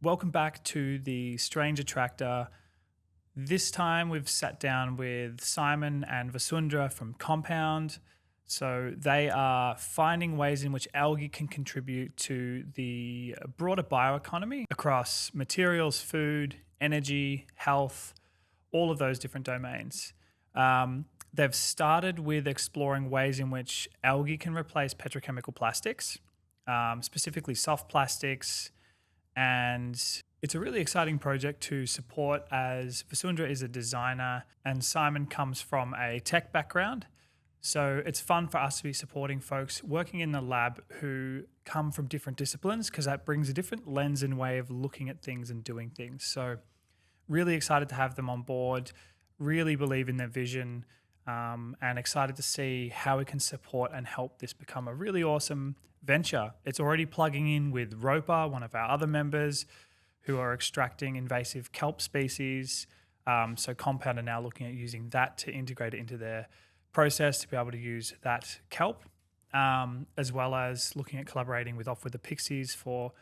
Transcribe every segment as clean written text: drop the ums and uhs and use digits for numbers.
Welcome back to the Strange Attractor. This time we've sat down with Simon and Vasundhara from Compound. So they are finding ways in which algae can contribute to the broader bioeconomy across materials, food, energy, health, all of those different domains. They've started with exploring ways in which algae can replace petrochemical plastics, specifically soft plastics. And it's a really exciting project to support, as Vasundhara is a designer and Simon comes from a tech background. So it's fun for us to be supporting folks working in the lab who come from different disciplines, because that brings a different lens and way of looking at things and doing things. So really excited to have them on board, really believe in their vision, and excited to see how we can support and help this become a really awesome venture. It's already plugging in with Roper, one of our other members, who are extracting invasive kelp species. So Compound are now looking at using that to integrate it into their process to be able to use that kelp, as well as looking at collaborating with Off with the Pixies for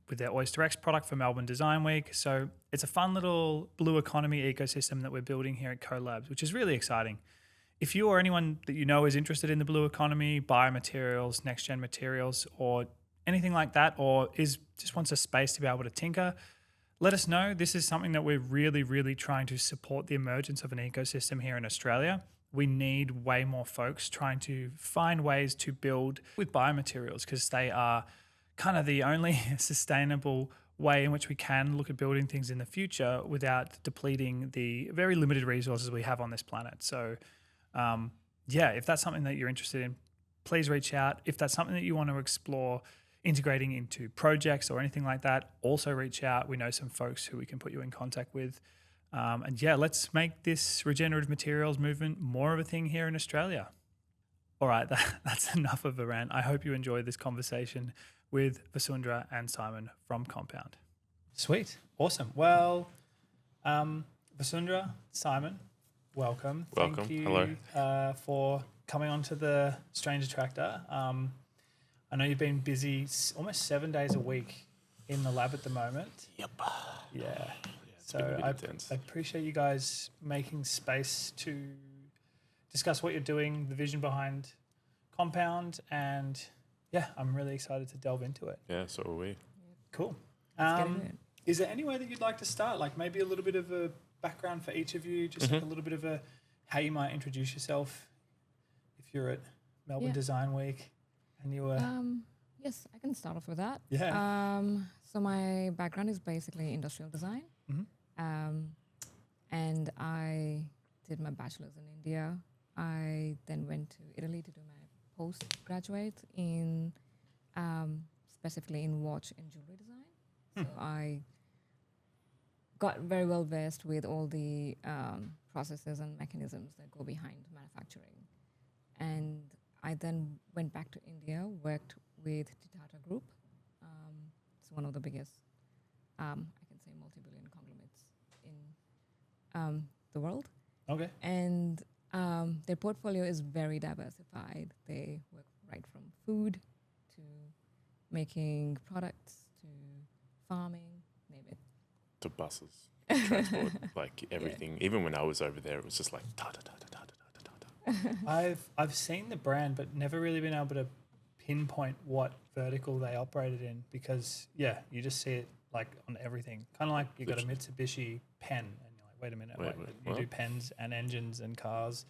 with their Oyster X product for Melbourne Design Week. So it's a fun little blue economy ecosystem that we're building here at CoLabs, which is really exciting. If you or anyone that you know is interested in the blue economy, biomaterials, next-gen materials, or anything like that, or just wants a space to be able to tinker, let us know. This is something that we're really, really trying to support the emergence of an ecosystem here in Australia. We need way more folks trying to find ways to build with biomaterials, because they are kind of the only sustainable way in which we can look at building things in the future without depleting the very limited resources we have on this planet. So if that's something that you're interested in, please reach out. If that's something that you want to explore integrating into projects or anything like that, also reach out. We know some folks who we can put you in contact with. Let's make this regenerative materials movement more of a thing here in Australia. All right, that's enough of a rant. I hope you enjoyed this conversation with Vasundhara and Simon from Compound. Sweet. Awesome. Well, Vasundhara, Simon, welcome. Welcome. Thank you, Hello. For coming on to the Strange Attractor. I know you've been busy almost 7 days a week in the lab at the moment. Yep. Yeah. It's So been a bit I intense. appreciate you guys making space to discuss what you're doing, the vision behind Compound, and I'm really excited to delve into it. Yeah, so are we. Cool. Let's get into it. Is there any way that you'd like to start? Like maybe a little bit of a background for each of you, just like a little bit of how you might introduce yourself if you're at Melbourne Yeah. Design Week and you were... Yes, I can start off with that. Yeah. So my background is basically industrial design. And I did my bachelor's in India. I then went to Italy to do my postgraduate in specifically in watch and jewelry design. So I got very well versed with all the processes and mechanisms that go behind manufacturing. And I then went back to India, worked with Tata Group. It's one of the biggest, I can say, multi-billion conglomerates in the world. Okay. And their portfolio is very diversified. They work right from food to making products to farming, name it. To buses, transport, like everything. Even when I was over there, it was just like I've seen the brand, but never really been able to pinpoint what vertical they operated in, because you just see it like on everything. Kind of like you got a Mitsubishi pen, and you're like, wait a minute, Wait, you what? do pens and engines and cars,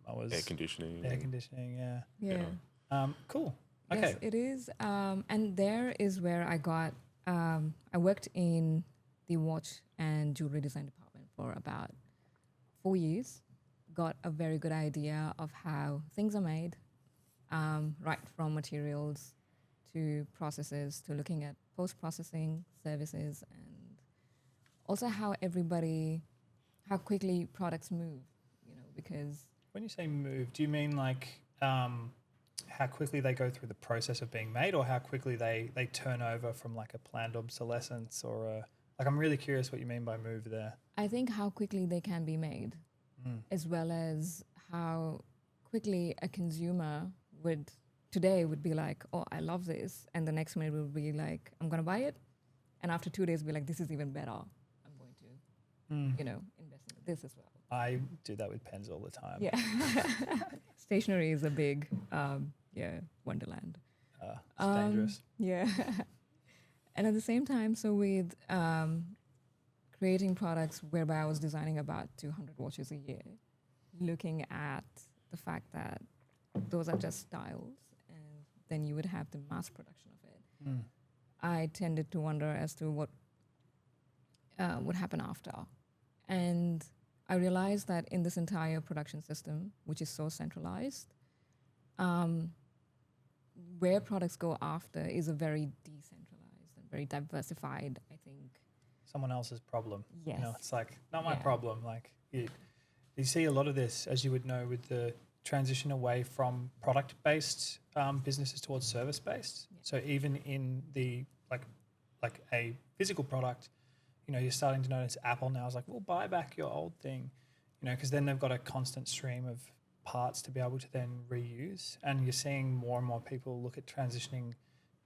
and air conditioning. Air conditioning, yeah. Yeah. Cool. Okay. Yes, it is. And there is where I got, I worked in the watch and jewelry design department for about 4 years. Got a very good idea of how things are made, right from materials to processes to looking at post-processing services, and also how quickly products move, because... When you say move, do you mean like how quickly they go through the process of being made, or how quickly they turn over from like a planned obsolescence, or like I'm really curious what you mean by move there. I think how quickly they can be made, as well as how quickly a consumer would be like, oh, I love this. And the next minute would be like, I'm going to buy it. And after 2 days, be like, this is even better. I'm going to, invest in this as well. I do that with pens all the time. Yeah. Stationery is a big, wonderland. It's dangerous. Yeah. And at the same time, so with creating products whereby I was designing about 200 watches a year, looking at the fact that those are just styles, and then you would have the mass production of it. I tended to wonder as to what would happen after. And I realized that in this entire production system, which is so centralized, where products go after is a very decentralized and very diversified, I think. Someone else's problem. Yes. It's like, not my problem. Like, you see a lot of this, as you would know, with the transition away from product-based businesses towards service-based. Yeah. So even in the, like a physical product, you're starting to notice Apple now is like, we'll buy back your old thing, because then they've got a constant stream of parts to be able to then reuse. And you're seeing more and more people look at transitioning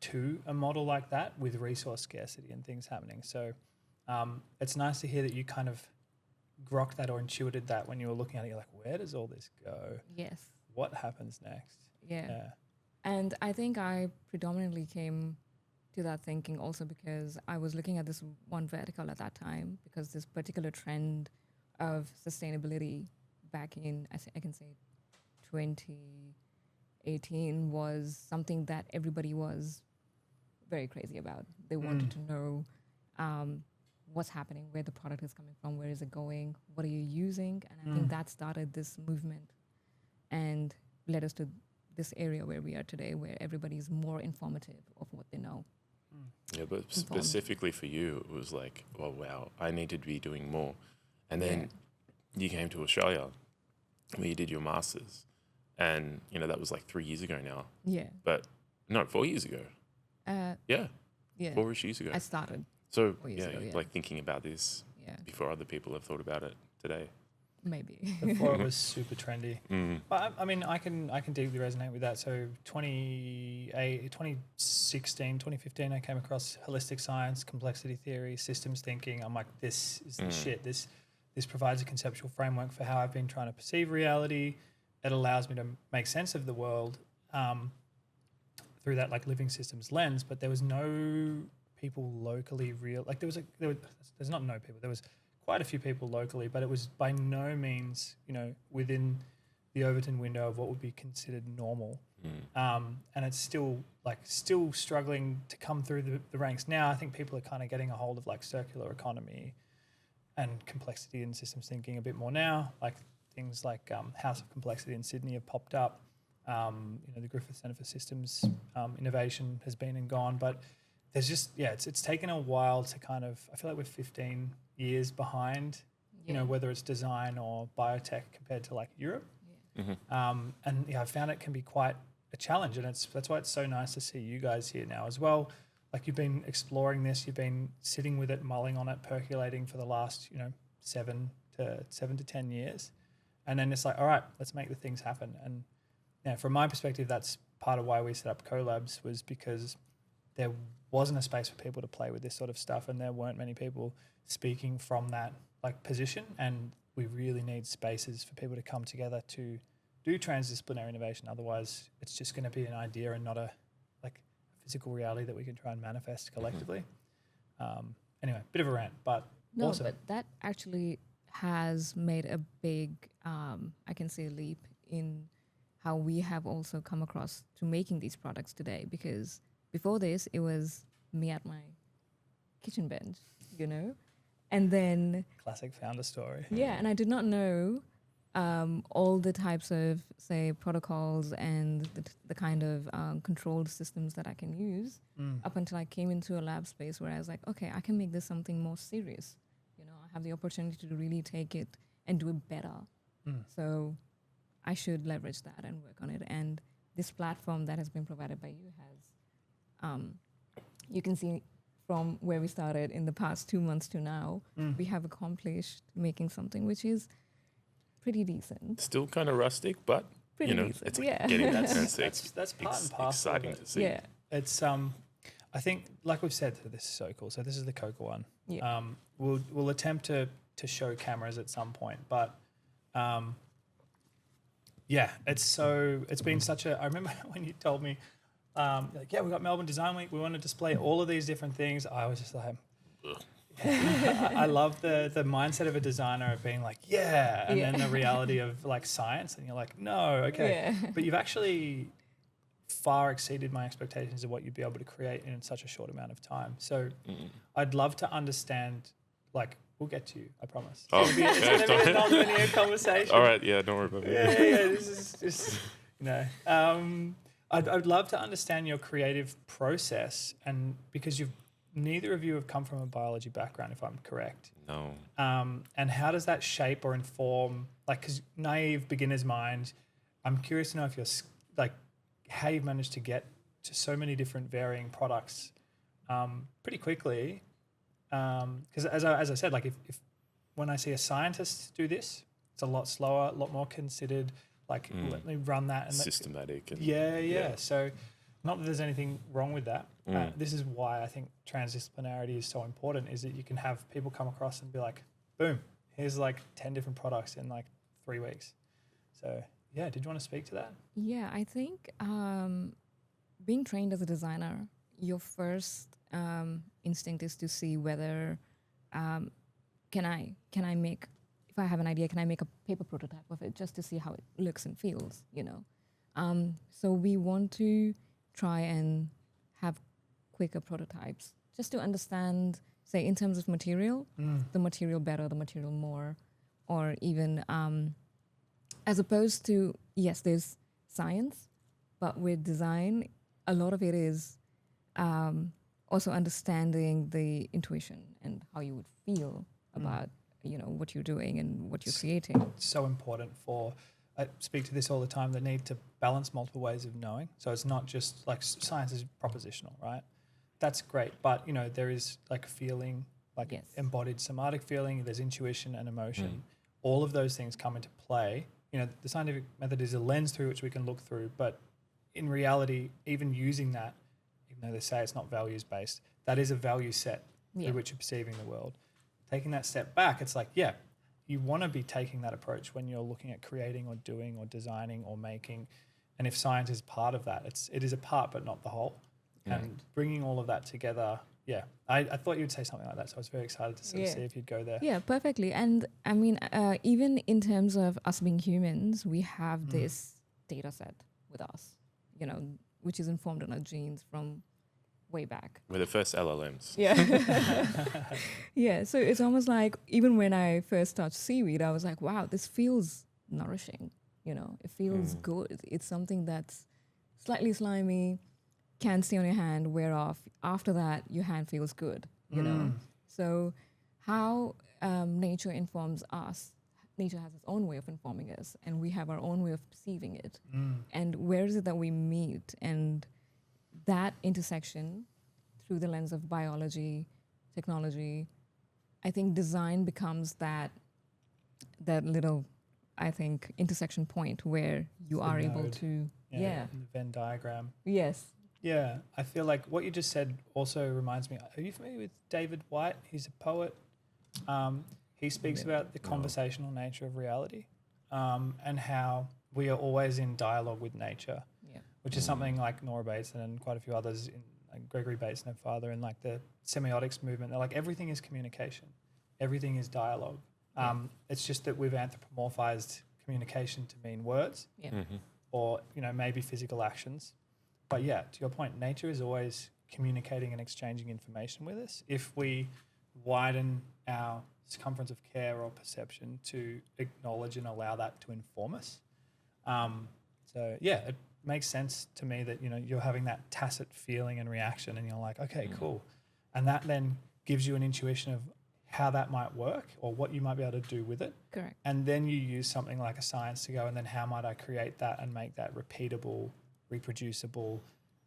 to a model like that with resource scarcity and things happening. So it's nice to hear that you kind of grokked that or intuited that when you were looking at it. You're like, where does all this go? Yes. What happens next? Yeah. And I think I predominantly came to that thinking also because I was looking at this one vertical at that time, because this particular trend of sustainability back in, I can say 2018 was something that everybody was very crazy about. They wanted to know what's happening, where the product is coming from, where is it going, what are you using? And I think that started this movement and led us to this area where we are today, where everybody's more informative of what they know. Yeah, but specifically for you, it was like, oh, wow, I need to be doing more. And then you came to Australia where you did your master's. And, that was like 3 years ago now. Yeah. But, no, 4 years ago. Yeah. 4-ish years ago. I started. So, 4 years ago, like thinking about this before other people have thought about it today. Maybe. Before it was super trendy. But I mean, I can deeply resonate with that. So 2016, 2015, I came across holistic science, complexity theory, systems thinking. I'm like, this is the shit. This provides a conceptual framework for how I've been trying to perceive reality. It allows me to make sense of the world through that like living systems lens. But there was no people locally there's not no people. There was quite a few people locally, but it was by no means, within the Overton window of what would be considered normal. And it's still struggling to come through the ranks. Now I think people are kind of getting a hold of like circular economy and complexity and systems thinking a bit more now. Like things like House of Complexity in Sydney have popped up. The Griffith Centre for Systems Innovation has been and gone, but there's just, it's taken a while to kind of, I feel like we're 15 years behind, whether it's design or biotech compared to like Europe. And I found it can be quite a challenge, and that's why it's so nice to see you guys here now as well. Like you've been exploring this, you've been sitting with it, mulling on it, percolating for the last 7 to 10 years, and then it's like, all right, let's make the things happen. And from my perspective, that's part of why we set up CoLabs, was because there wasn't a space for people to play with this sort of stuff, and there weren't many people speaking from that like position, and we really need spaces for people to come together to do transdisciplinary innovation. Otherwise it's just going to be an idea and not a physical reality that we can try and manifest collectively. Anyway, bit of a rant, but awesome. But that actually has made a big I can say leap in how we have also come across to making these products today, because before this it was me at my kitchen bench, and then classic founder story. And I did not know all the types of, say, protocols and the kind of controlled systems that I can use up until I came into a lab space where I was like, okay, I can make this something more serious. I have the opportunity to really take it and do it better. So I should leverage that and work on it. And this platform that has been provided by you has, you can see from where we started in the past 2 months to now, we have accomplished making something which is pretty decent. Still kind of rustic, but pretty decent. it's like getting that sense. That's part and parcel. Exciting to see. Yeah, it's I I think, like we've said, this is so cool. So this is the coca one. Yeah. We'll attempt to show cameras at some point, but yeah, it's been such a. I remember when you told me, like, yeah, we got Melbourne Design Week. We want to display all of these different things. I was just like, yeah. I love the mindset of a designer of being like, yeah, and then the reality of like science, and you're like, no, okay, but you've actually far exceeded my expectations of what you'd be able to create in such a short amount of time. So I'd love to understand, like, we'll get to you, I promise. Oh, it's going to be a non-linear conversation. All right, yeah, don't worry about it. Yeah, this is just, I'd love to understand your creative process, and because neither of you have come from a biology background, if I'm correct. No. And how does that shape or inform, like, because naive beginner's mind, I'm curious to know if you're like, how you've managed to get to so many different varying products pretty quickly. Because as I said, like if when I see a scientist do this, it's a lot slower, a lot more considered. Like let me run that and systematic. Yeah. So not that there's anything wrong with that. This is why I think transdisciplinarity is so important. Is that you can have people come across and be like, boom, here's like 10 different products in like 3 weeks. So. Yeah, did you want to speak to that? Yeah, I think being trained as a designer, your first instinct is to see whether can I make, if I have an idea, can I make a paper prototype of it just to see how it looks and feels, So we want to try and have quicker prototypes just to understand, say, in terms of material, the material better, the material more, or even as opposed to, yes, there's science, but with design, a lot of it is also understanding the intuition and how you would feel about, what you're doing and what you're creating. So important I speak to this all the time, the need to balance multiple ways of knowing. So it's not just like science is propositional, right? That's great. But, there is like feeling, like embodied somatic feeling, there's intuition and emotion. All of those things come into play. The scientific method is a lens through which we can look through, but in reality, even using that, even though they say it's not values-based, that is a value set through which you're perceiving the world. Taking that step back, it's like, you want to be taking that approach when you're looking at creating or doing or designing or making. And if science is part of that, it is a part but not the whole. And bringing all of that together, I thought you'd say something like that, so I was very excited to see if you'd go there. Yeah, perfectly. And I mean, even in terms of us being humans, we have this data set with us, which is informed on our genes from way back. We're the first LLMs. Yeah. Yeah, so it's almost like even when I first touched seaweed, I was like, wow, this feels nourishing, it feels good. It's something that's slightly slimy, can stay on your hand, wear off. After that, your hand feels good, So how nature informs us, nature has its own way of informing us, and we have our own way of perceiving it. And where is it that we meet? And that intersection through the lens of biology, technology, I think design becomes that little, I think, intersection point where you are able to, in the Venn diagram. Yes. Yeah, I feel like what you just said also reminds me. Are you familiar with David White? He's a poet. He speaks about the conversational nature of reality and how we are always in dialogue with nature, which is something like Nora Bateson and quite a few others, like Gregory Bateson, her father, and like the semiotics movement. They're like, everything is communication. Everything is dialogue. It's just that we've anthropomorphized communication to mean words or, maybe physical actions. But yeah, to your point, nature is always communicating and exchanging information with us. If we widen our circumference of care or perception to acknowledge and allow that to inform us. So yeah, it makes sense to me that, you're having that tacit feeling and reaction and you're like, okay, cool. And that then gives you an intuition of how that might work or what you might be able to do with it. Correct. And then you use something like a science to go, and then how might I create that and make that repeatable, reproducible,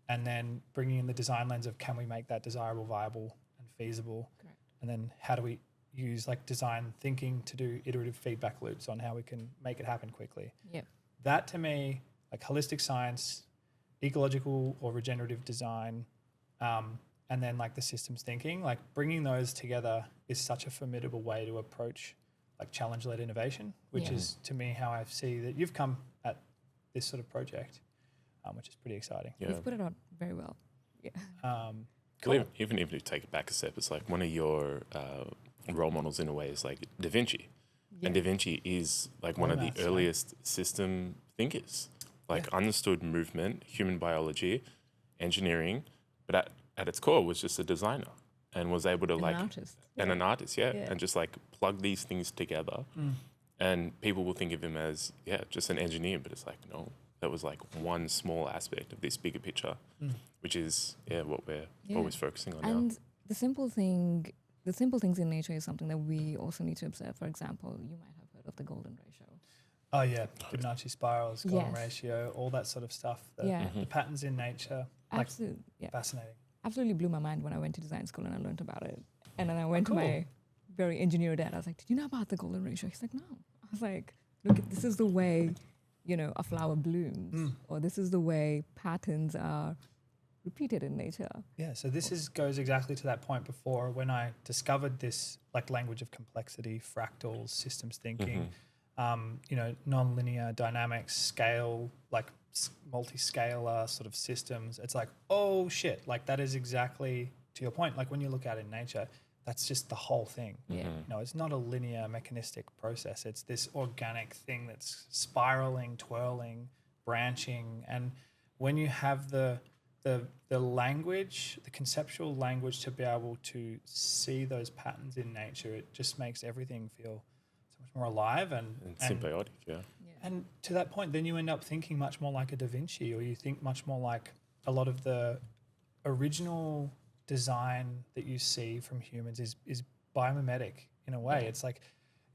and then bringing in the design lens of can we make that desirable, viable and feasible. Correct. And then how do we use like design thinking to do iterative feedback loops on how we can make it happen quickly. That to me, like holistic science, ecological or regenerative design, and then like the systems thinking, like bringing those together is such a formidable way to approach like challenge-led innovation, which is to me how I see that you've come at this sort of project, which is pretty exciting. Yeah. You've put it out very well. Yeah. Cool. Even if you take it back a step, it's like one of your role models in a way is like Da Vinci. Yeah. And Da Vinci is like one of the earliest system thinkers, like understood movement, human biology, engineering, but at its core was just a designer and was able to An artist. and an artist, and just like plug these things together. And people will think of him as, just an engineer, but it's like, no, that was like one small aspect of this bigger picture, which is, what we're always focusing on and now. the simple things in nature is something that we also need to observe. For example, you might have heard of the golden ratio. Oh yeah, Fibonacci spirals, golden Yes. ratio, all that sort of stuff. The patterns in nature, like Absolutely. Yeah. fascinating. Absolutely blew my mind when I went to design school and I learned about it. And then I went to my very engineer dad. I was like, did you know about the golden ratio? He's like, no. I was like, look, this is the way, a flower blooms, or this is the way patterns are repeated in nature. Yeah, so this goes exactly to that point before when I discovered this like language of complexity, fractals, systems thinking, non-linear dynamics, scale, like multi-scalar sort of systems. It's like, oh shit, like that is exactly to your point. Like when you look at it in nature, that's just the whole thing. Yeah. It's not a linear mechanistic process. It's this organic thing that's spiraling, twirling, branching. And when you have the language, the conceptual language to be able to see those patterns in nature, it just makes everything feel so much more alive and symbiotic, And to that point, then you end up thinking much more like a Da Vinci, or you think much more like a lot of the original design that you see from humans is biomimetic in a way. It's like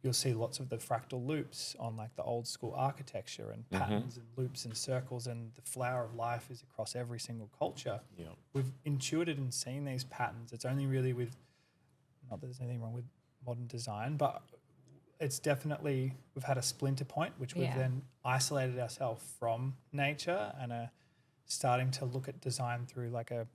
you'll see lots of the fractal loops on like the old school architecture and patterns and loops and circles, and the flower of life is across every single culture. Yeah. We've intuited and seen these patterns. It's only really not that there's anything wrong with modern design, but it's definitely, we've had a splinter point, which we've then isolated ourselves from nature and are starting to look at design through like a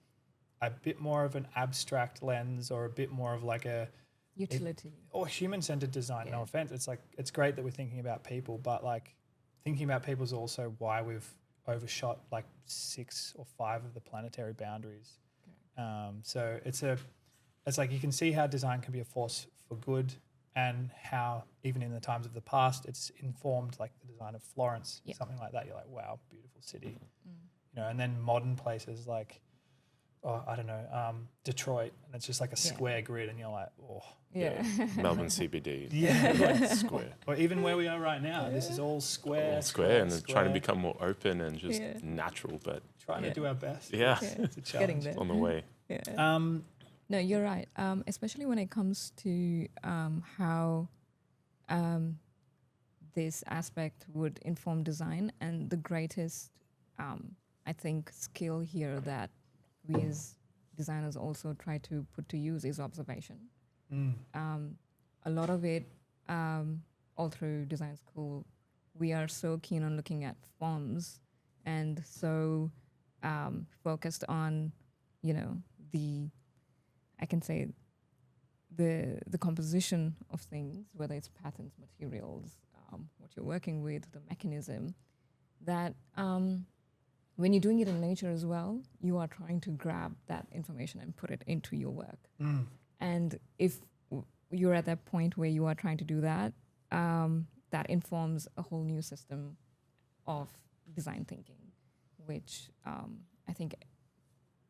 bit more of an abstract lens, or a bit more of like a utility or human-centered design. No offense. It's like, it's great that we're thinking about people, but like thinking about people is also why we've overshot like 6 or 5 of the planetary boundaries. So it's like you can see how design can be a force for good, and how even in the times of the past, it's informed like the design of Florence, something like that. You're like, wow, beautiful city, and then modern places like, I don't know, Detroit, and it's just like a square grid, and you're like, Melbourne CBD, like square. Or even where we are right now, this is all square, and then trying to become more open and just natural, but trying to do our best. It's a challenge. getting there. On the way. No, you're right. Especially when it comes to how this aspect would inform design, and the greatest, I think, skill here that we as designers also try to put to use is observation. A lot of it, all through design school, we are so keen on looking at forms, and so focused on, I can say the composition of things, whether it's patterns, materials, what you're working with, the mechanism, that when you're doing it in nature as well, you are trying to grab that information and put it into your work. And if you're at that point where you are trying to do that, that informs a whole new system of design thinking, which I think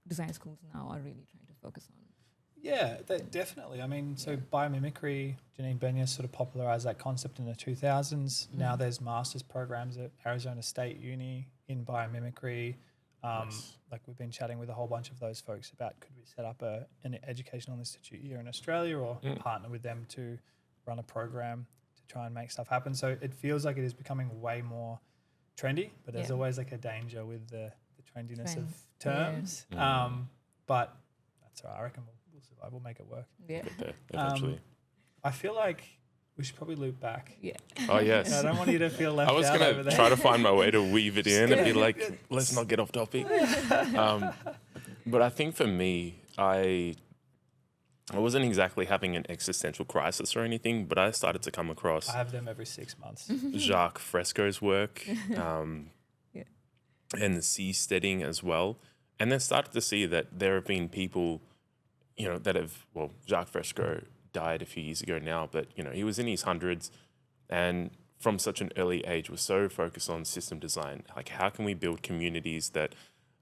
design schools now are really trying to focus on. Yeah, definitely. I mean, so biomimicry, Janine Benyus sort of popularized that concept in the 2000s. Now there's master's programs at Arizona State Uni in biomimicry. Like we've been chatting with a whole bunch of those folks about, could we set up an educational institute here in Australia, or partner with them to run a program to try and make stuff happen. So it feels like it is becoming way more trendy, but there's always like a danger with the trendiness of terms. But that's all right. I reckon we'll survive. We'll make it work. Yeah. Eventually. I feel like we should probably loop back. Yeah. Oh, yes. I don't want you to feel left out. I was going to try to find my way to weave it in and be like, let's not get off topic. But I think for me, I wasn't exactly having an existential crisis or anything, but I started to come across I have them every 6 months. Jacques Fresco's work Yeah. and the seasteading as well. And then started to see that there have been people, that have, well, Jacques Fresco died a few years ago now, but, he was in his hundreds and from such an early age was so focused on system design. Like, how can we build communities that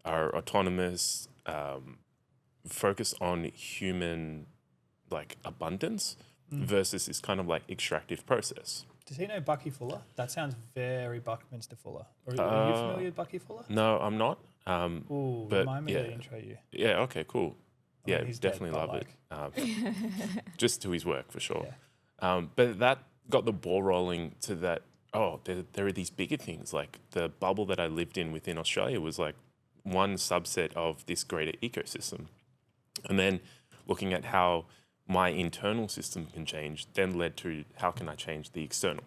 are autonomous, focus on human, like, abundance versus this kind of, like, extractive process. Does he know Bucky Fuller? That sounds very Buckminster Fuller. Are you familiar with Bucky Fuller? No, I'm not. Ooh, but remind me yeah. to intro you. Yeah, okay, cool. I mean, Yeah, he's definitely dead, love but it. Just to his work, for sure. Yeah. But that got the ball rolling to that, there are these bigger things. Like, the bubble that I lived in within Australia was like one subset of this greater ecosystem. And then looking at how my internal system can change then led to how can I change the external.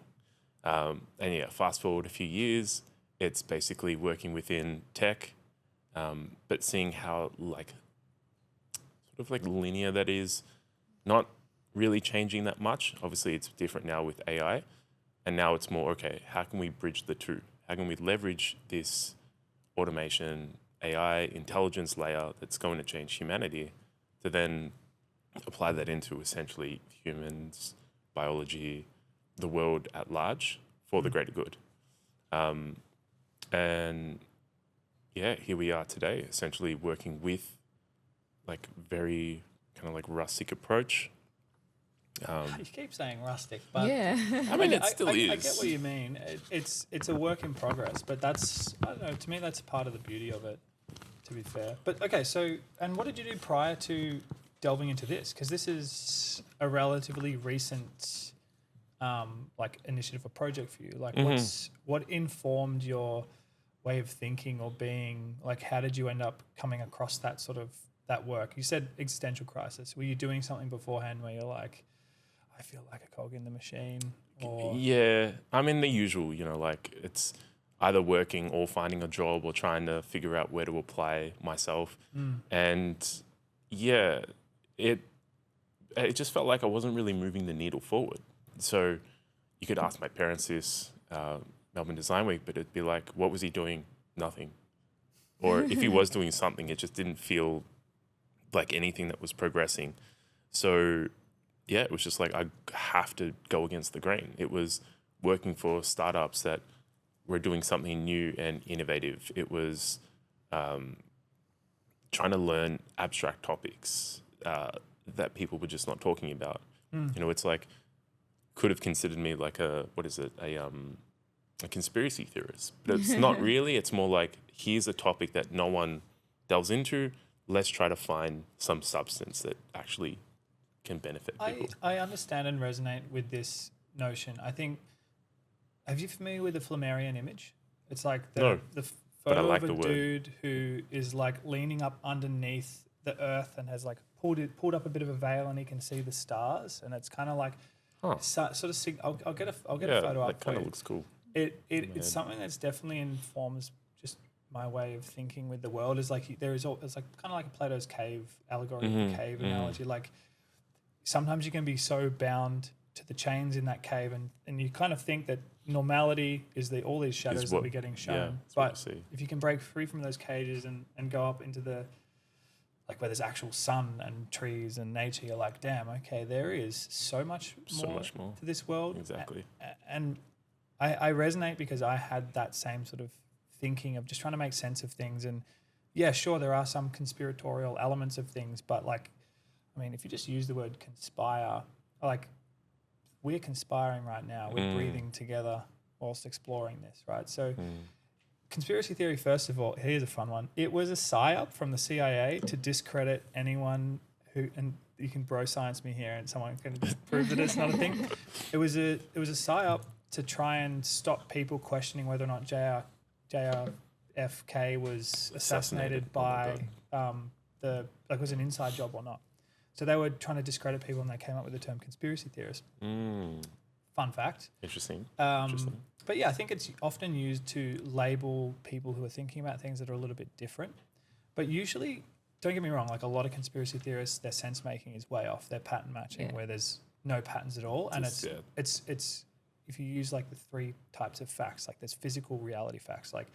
And yeah, fast forward a few years, it's basically working within tech, but seeing how sort of like linear that is, not really changing that much. Obviously, it's different now with AI, and now it's more, okay, how can we bridge the two? How can we leverage this automation, AI, intelligence layer that's going to change humanity to then apply that into essentially humans, biology, the world at large for the greater good. And yeah, here we are today, essentially working with like very kind of like rustic approach. You keep saying rustic, but Yeah. I mean, it still is. I get what you mean. It's a work in progress, but that's, I don't know, to me that's part of the beauty of it, to be fair. But okay, so, and what did you do prior to delving into this? Because this is a relatively recent like initiative or project for you. Like what informed your way of thinking or being? Like, how did you end up coming across that sort of that work? You said existential crisis. Were you doing something beforehand where you're like, I feel like a cog in the machine? Or Yeah, I mean the usual, like it's either working or finding a job or trying to figure out where to apply myself. And yeah, it just felt like I wasn't really moving the needle forward. So you could ask my parents this Melbourne Design Week, but it'd be like, what was he doing? Nothing. Or if he was doing something, it just didn't feel like anything that was progressing. So yeah, it was just like, I have to go against the grain. It was working for startups that were doing something new and innovative. It was trying to learn abstract topics that people were just not talking about. It's like, could have considered me like a conspiracy theorist, but it's not really. It's more like, here's a topic that no one delves into. Let's try to find some substance that actually can benefit people. I understand and resonate with this notion. I think, are you familiar with the Flammarion image? It's like the but I photo like of the a word. dude who is like leaning up underneath the earth and has like pulled up a bit of a veil and he can see the stars, and it's kind of like sort of. I'll get a photo up. That kind of looks cool. It's something that's definitely informs just my way of thinking with the world. Is like it's like kind of like a Plato's cave allegory, the cave analogy. Like, sometimes you can be so bound to the chains in that cave, and you kind of think that normality is all these shadows that we're getting shown. Yeah, but if you can break free from those cages and go up into the, like, where there's actual sun and trees and nature, you're like, damn, okay, there is so much more to this world. Exactly. And I resonate because I had that same sort of thinking of just trying to make sense of things. And yeah, sure, there are some conspiratorial elements of things, but like, I mean, if you just use the word conspire, like, we're conspiring right now. We're breathing together whilst exploring this, right? So conspiracy theory, first of all, here's a fun one. It was a psyop from the CIA to discredit anyone who, and you can bro science me here and someone can prove that it's not a thing. It was a psyop to try and stop people questioning whether or not JFK was assassinated by was an inside job or not. So they were trying to discredit people, and they came up with the term conspiracy theorist. Fun fact. Interesting. But yeah, I think it's often used to label people who are thinking about things that are a little bit different. But usually, don't get me wrong, like a lot of conspiracy theorists, their sense making is way off. They're pattern matching where there's no patterns at all. And it's if you use like the 3 types of facts, like there's physical reality facts, like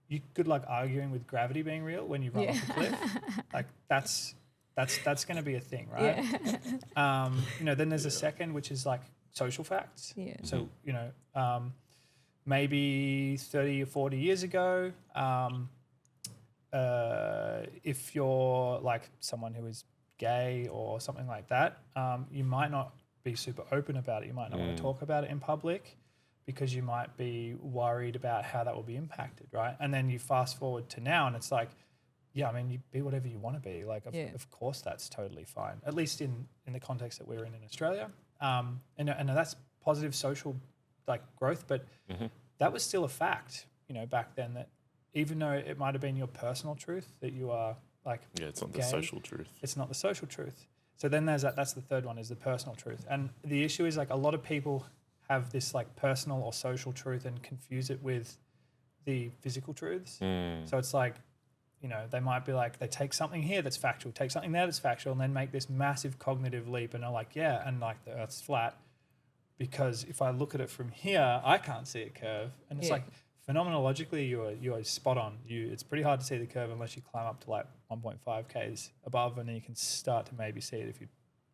you could like arguing with gravity being real when you run off a cliff. Like that's going to be a thing, right? You know, then there's a second, which is like social facts. Yeah. So, you know, maybe 30 or 40 years ago, if you're like someone who is gay or something like that, you might not be super open about it. You might not want to talk about it in public because you might be worried about how that will be impacted, right? And then you fast forward to now and it's like, yeah, I mean, you be whatever you want to be. Like, of course, that's totally fine, at least in the context that we're in Australia. And that's positive social like growth, but that was still a fact, you know, back then, that even though it might have been your personal truth that you are like it's not gay, the social truth. It's not the social truth. So then there's that's the third one, is the personal truth. And the issue is like a lot of people have this like personal or social truth and confuse it with the physical truths. So it's like, you know, they might be like, they take something here that's factual, take something there that's factual, and then make this massive cognitive leap and are like, yeah, and like the Earth's flat because if I look at it from here, I can't see a curve. And it's like phenomenologically, you're spot on. It's pretty hard to see the curve unless you climb up to like 1.5 Ks above, and then you can start to maybe see it if you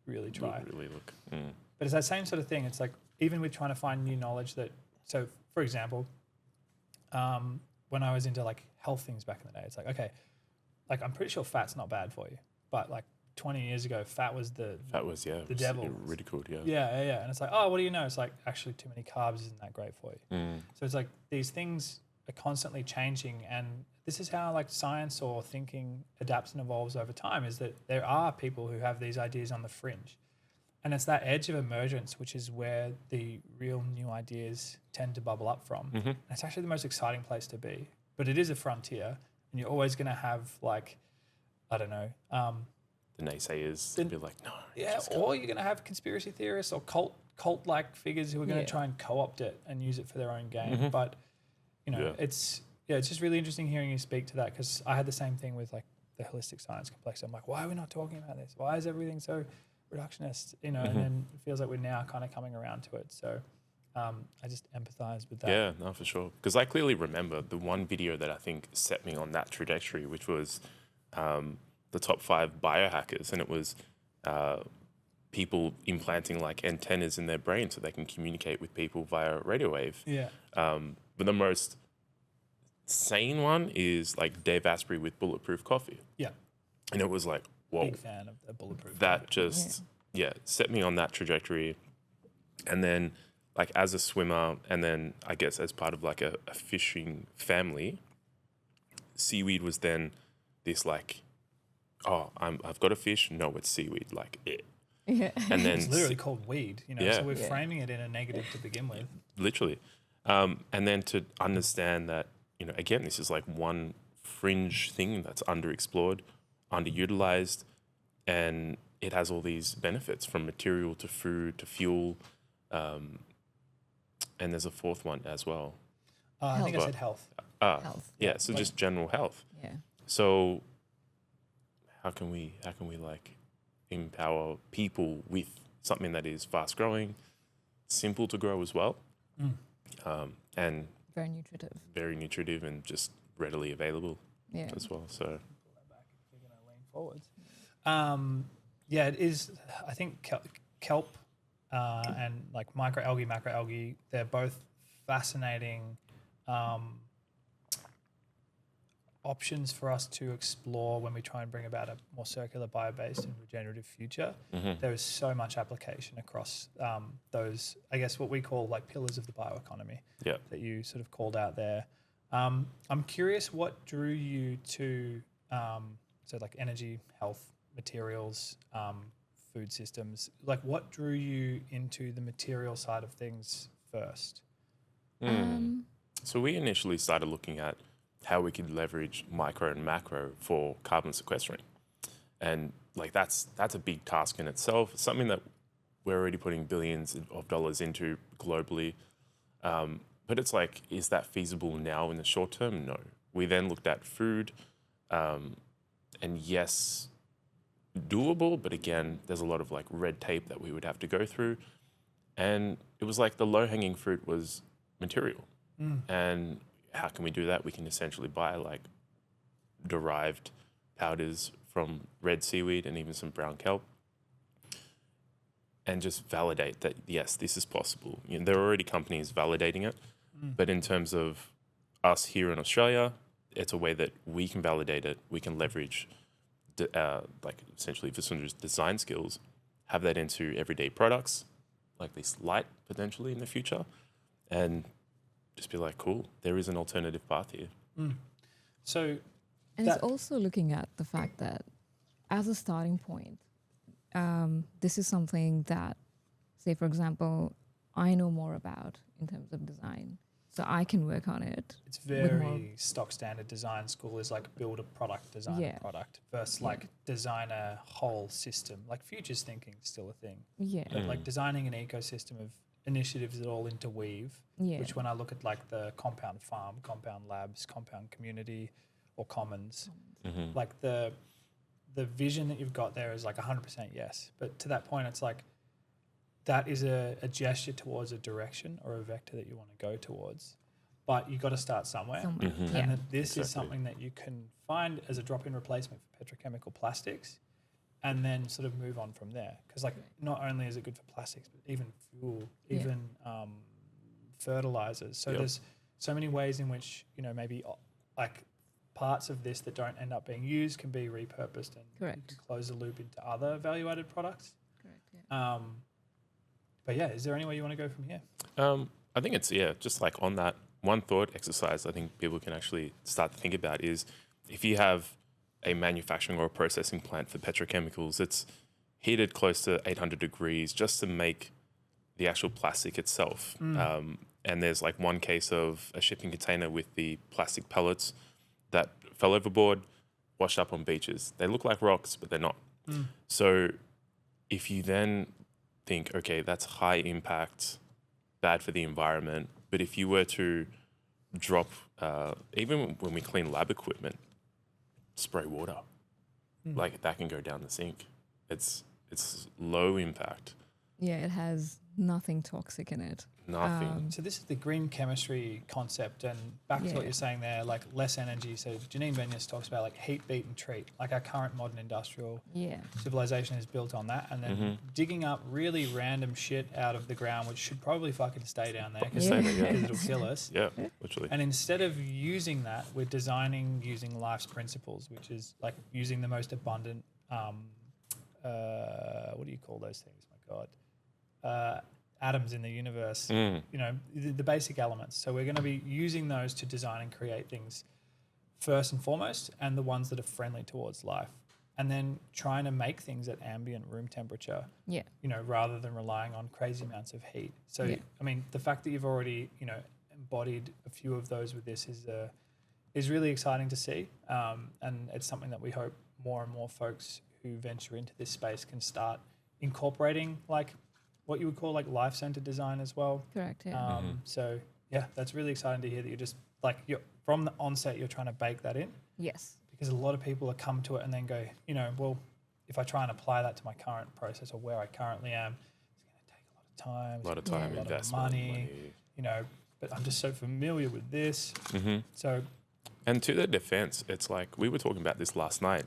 really try. Really look. But it's that same sort of thing. It's like even with trying to find new knowledge that, so for example, when I was into like health things back in the day, it's like, okay, like I'm pretty sure fat's not bad for you, but like 20 years ago, fat was the devil. Ridiculed, Yeah. And it's like, oh, what do you know? It's like actually too many carbs isn't that great for you. So it's like these things are constantly changing, and this is how like science or thinking adapts and evolves over time, is that there are people who have these ideas on the fringe. And it's that edge of emergence, which is where the real new ideas tend to bubble up from. And it's actually the most exciting place to be. But it is a frontier, and you're always going to have like, I don't know. The naysayers be like, no. Yeah, or you're going to have conspiracy theorists or cult-like figures who are going to try and co-opt it and use it for their own gain. But, you know, it's just really interesting hearing you speak to that, because I had the same thing with like the holistic science complex. I'm like, why are we not talking about this? Why is everything so reductionist, you know, and then it feels like we're now kind of coming around to it. So I just empathize with that. Yeah, no, for sure. Because I clearly remember the one video that I think set me on that trajectory, which was the top 5 biohackers. And it was people implanting like antennas in their brain so they can communicate with people via radio wave. Yeah. But the most sane one is like Dave Asprey with Bulletproof Coffee. Yeah. And it was like, whoa. Big fan of the Bulletproof. That just, set me on that trajectory. And then like as a swimmer, and then I guess as part of like a fishing family, Seaweed was then this like, oh, I've got a fish. No, it's seaweed. Like it. Yeah. And then it's literally called weed, you know, so we're framing it in a negative to begin with. Literally. And then to understand that, you know, again, this is like one fringe thing that's underexplored, underutilized, and it has all these benefits from material to food to fuel. And there's a fourth one as well. I think I said health. Health. Yeah, so like, just general health. Yeah. So how can we like empower people with something that is fast growing, simple to grow as well, and very nutritive and just readily available as well. So you're going to lean forwards. It is. I think kelp and like microalgae, macroalgae, they're both fascinating options for us to explore when we try and bring about a more circular, bio-based and regenerative future. There is so much application across those, I guess, what we call like pillars of the bioeconomy that you sort of called out there. I'm curious what drew you to, so like energy, health, materials, food systems, like what drew you into the material side of things first? So we initially started looking at how we could leverage micro and macro for carbon sequestering. And like that's a big task in itself. It's something that we're already putting billions of dollars into globally. But it's like, is that feasible now in the short term? No. We then looked at food, and yes, doable, but again, there's a lot of like red tape that we would have to go through. And it was like the low-hanging fruit was material. And how can we do that? We can essentially buy like derived powders from red seaweed and even some brown kelp, and just validate that, yes, this is possible. You know, there are already companies validating it, but in terms of us here in Australia, it's a way that we can validate it. We can leverage like essentially Vasundhara's design skills, have that into everyday products, like this light potentially in the future, and just be like, cool, there is an alternative path here. So, And it's also looking at the fact that as a starting point, this is something that, say, for example, I know more about in terms of design. So I can work on it. it's very stock standard design school is like build a product, design a product versus like design a whole system. Like futures thinking is still a thing. Yeah. But like designing an ecosystem of initiatives that all interweave, Yeah. which when I look at like the compound farm, compound labs, compound community or commons, like the vision that you've got there is like 100% yes. But to that point, it's like that is a gesture towards a direction or a vector that you want to go towards. But you got to start somewhere. And that this is something that you can find as a drop-in replacement for petrochemical plastics and then sort of move on from there. Because like not only is it good for plastics, but even fuel, even fertilizers. So there's so many ways in which, you know, maybe like parts of this that don't end up being used can be repurposed and you can close the loop into other value-added products. But yeah, is there any way you want to go from here? I think it's, just like on that one thought exercise, I think people can actually start to think about is if you have a manufacturing or a processing plant for petrochemicals, it's heated close to 800 degrees just to make the actual plastic itself. And there's like one case of a shipping container with the plastic pellets that fell overboard, washed up on beaches. They look like rocks, but they're not. So if you then think, okay, that's high impact, bad for the environment, but if you were to drop, even when we clean lab equipment, spray water, like that can go down the sink. It's low impact. Yeah, it has nothing toxic in it. Nothing. So this is the green chemistry concept, and back to what you're saying there, like less energy. So Janine Benyus talks about like heat, beat, and treat. Like our current modern industrial civilization is built on that, and then digging up really random shit out of the ground, which should probably fucking stay down there because it'll kill us. Yeah, literally. And instead of using that, we're designing using life's principles, which is like using the most abundant. What do you call those things? My God. Atoms in the universe, you know, the basic elements. So we're going to be using those to design and create things first and foremost, and the ones that are friendly towards life. And then trying to make things at ambient room temperature, you know, rather than relying on crazy amounts of heat. So, I mean, the fact that you've already, you know, embodied a few of those with this is really exciting to see. And it's something that we hope more and more folks who venture into this space can start incorporating, like, what you would call like life-centered design as well. Correct. Yeah. So yeah, that's really exciting to hear that you're just like from the onset you're trying to bake that in. Yes. Because a lot of people have come to it and then go, you know, well, if I try and apply that to my current process or where I currently am, it's going to take a lot of time. A lot of time, a lot investment, of money, you know. But I'm just so familiar with this. So, and to their defense, it's like we were talking about this last night.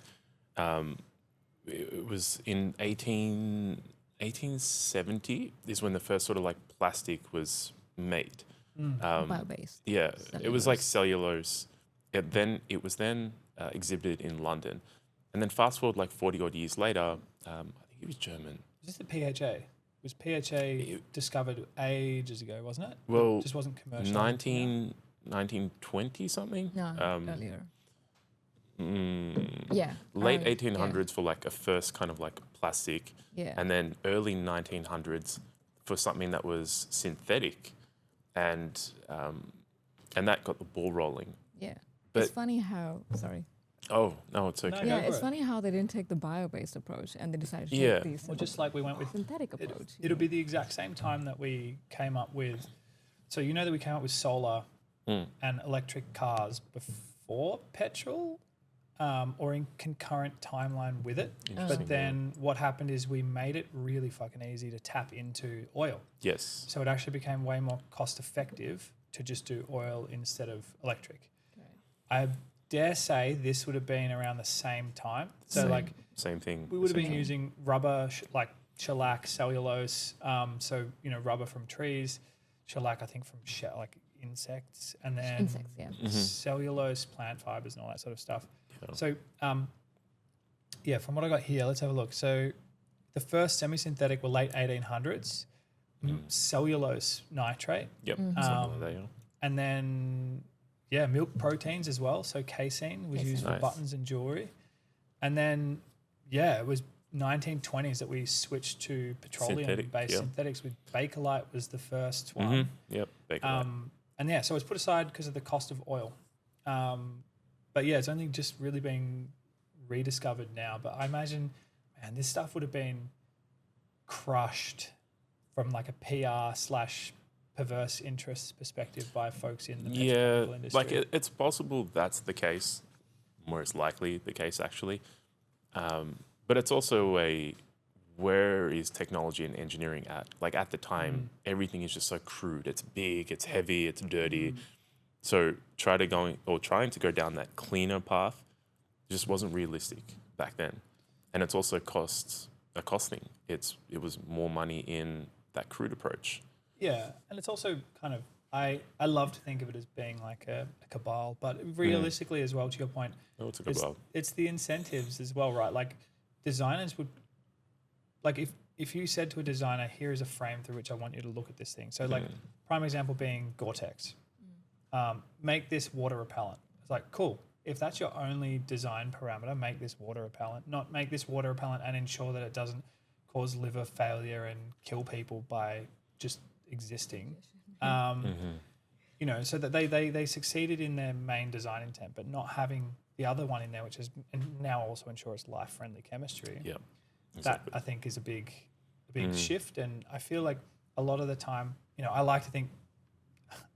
It was in 1870 is when the first sort of like plastic was made. Bio-based. Yeah, it was like cellulose. It was then exhibited in London, and then fast forward like 40 odd years later, I think he was German. is this the PHA? Was PHA discovered ages ago, wasn't it? Well, it just wasn't commercial. 1920 something. No, earlier. Late 1800s for like a first kind of like plastic, and then early 1900s for something that was synthetic, and that got the ball rolling. Yeah, but it's funny how. Sorry. Oh no, it's okay. Yeah, it's funny how they didn't take the bio-based approach and they decided to take the well, just like we went with synthetic approach. It'll be the exact same time that we came up with. So you know that we came up with solar and electric cars before petrol. or in concurrent timeline with it. Interesting, But then what happened is we made it really fucking easy to tap into oil. Yes. So it actually became way more cost effective to just do oil instead of electric. I dare say this would have been around the same time. So like Same thing. we would have been essentially. using rubber, like shellac, cellulose. So, rubber from trees, shellac, I think from like insects, and then Insects, yeah. cellulose, plant fibers and all that sort of stuff. Yeah. So, from what I got here, let's have a look. So the first semi-synthetic were late 1800s, cellulose nitrate. Yep. Something like that, yeah. And then, milk proteins as well. So casein was used for Nice. buttons and jewelry. And then, it was 1920s that we switched to petroleum-based synthetics. With Bakelite was the first one. Yep. Bakelite. And so it was put aside because of the cost of oil. But it's only just really being rediscovered now. But I imagine, man, this stuff would have been crushed from like a PR/perverse interest perspective by folks in the petrochemical industry. Like it's possible that's the case, most likely the case actually. But it's also where is technology and engineering at? Like at the time, everything is just so crude. It's big, it's heavy, it's dirty. So trying to go down that cleaner path just wasn't realistic back then. And it's also a cost thing. It was more money in that crude approach. Yeah, and it's also kind of I love to think of it as being like a cabal, but realistically as well, to your point, it's a cabal. It's the incentives as well, right? Like designers would, like if you said to a designer, here is a frame through which I want you to look at this thing. So like prime example being Gore-Tex. Make this water repellent. It's like, cool. If that's your only design parameter, make this water repellent. Not make this water repellent and ensure that it doesn't cause liver failure and kill people by just existing. So that they succeeded in their main design intent, but not having the other one in there, which is and now also ensure it's life-friendly chemistry. Yeah, exactly. That I think is a big shift, and I feel like a lot of the time, I like to think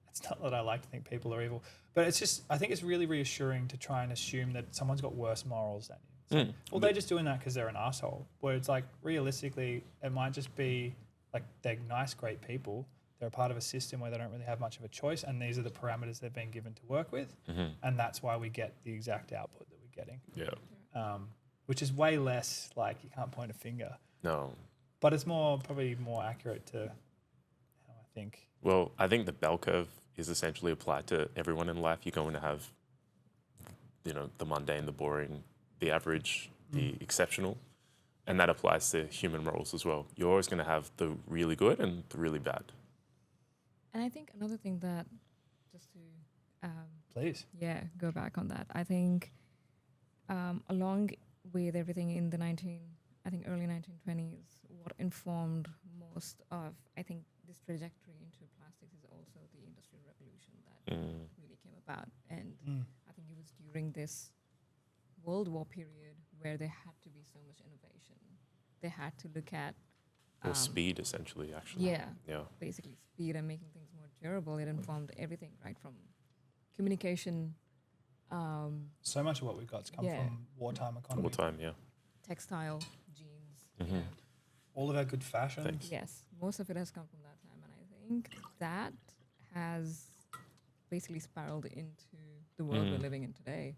it's not that I like to think people are evil, but it's just I think it's really reassuring to try and assume that someone's got worse morals than you. It's like, well, they're just doing that because they're an asshole. Where it's like realistically, it might just be like they're nice, great people. They're a part of a system where they don't really have much of a choice, and these are the parameters they've been given to work with, and that's why we get the exact output that we're getting. Yeah. Which is way less like you can't point a finger. No. But it's probably more accurate to how I think. Well, I think the bell curve is essentially applied to everyone in life. You're going to have, the mundane, the boring, the average, the exceptional, and that applies to human morals as well. You're always going to have the really good and the really bad. And I think another thing that, just to Please. go back on that, I think along with everything in the early 1920s, what informed most of, I think, this trajectory into plastics is also the Industrial Revolution that really came about. And I think it was during this World War period where there had to be so much innovation. They had to look at Or speed, essentially, actually. Yeah. Yeah. Basically, speed and making things more durable. It informed everything, right from communication. So much of what we've got has come from wartime economy. Wartime, yeah. Textile, jeans. All of our good fashion. Thanks. Yes, most of it has come from that time, and I think that has basically spiraled into the world we're living in today.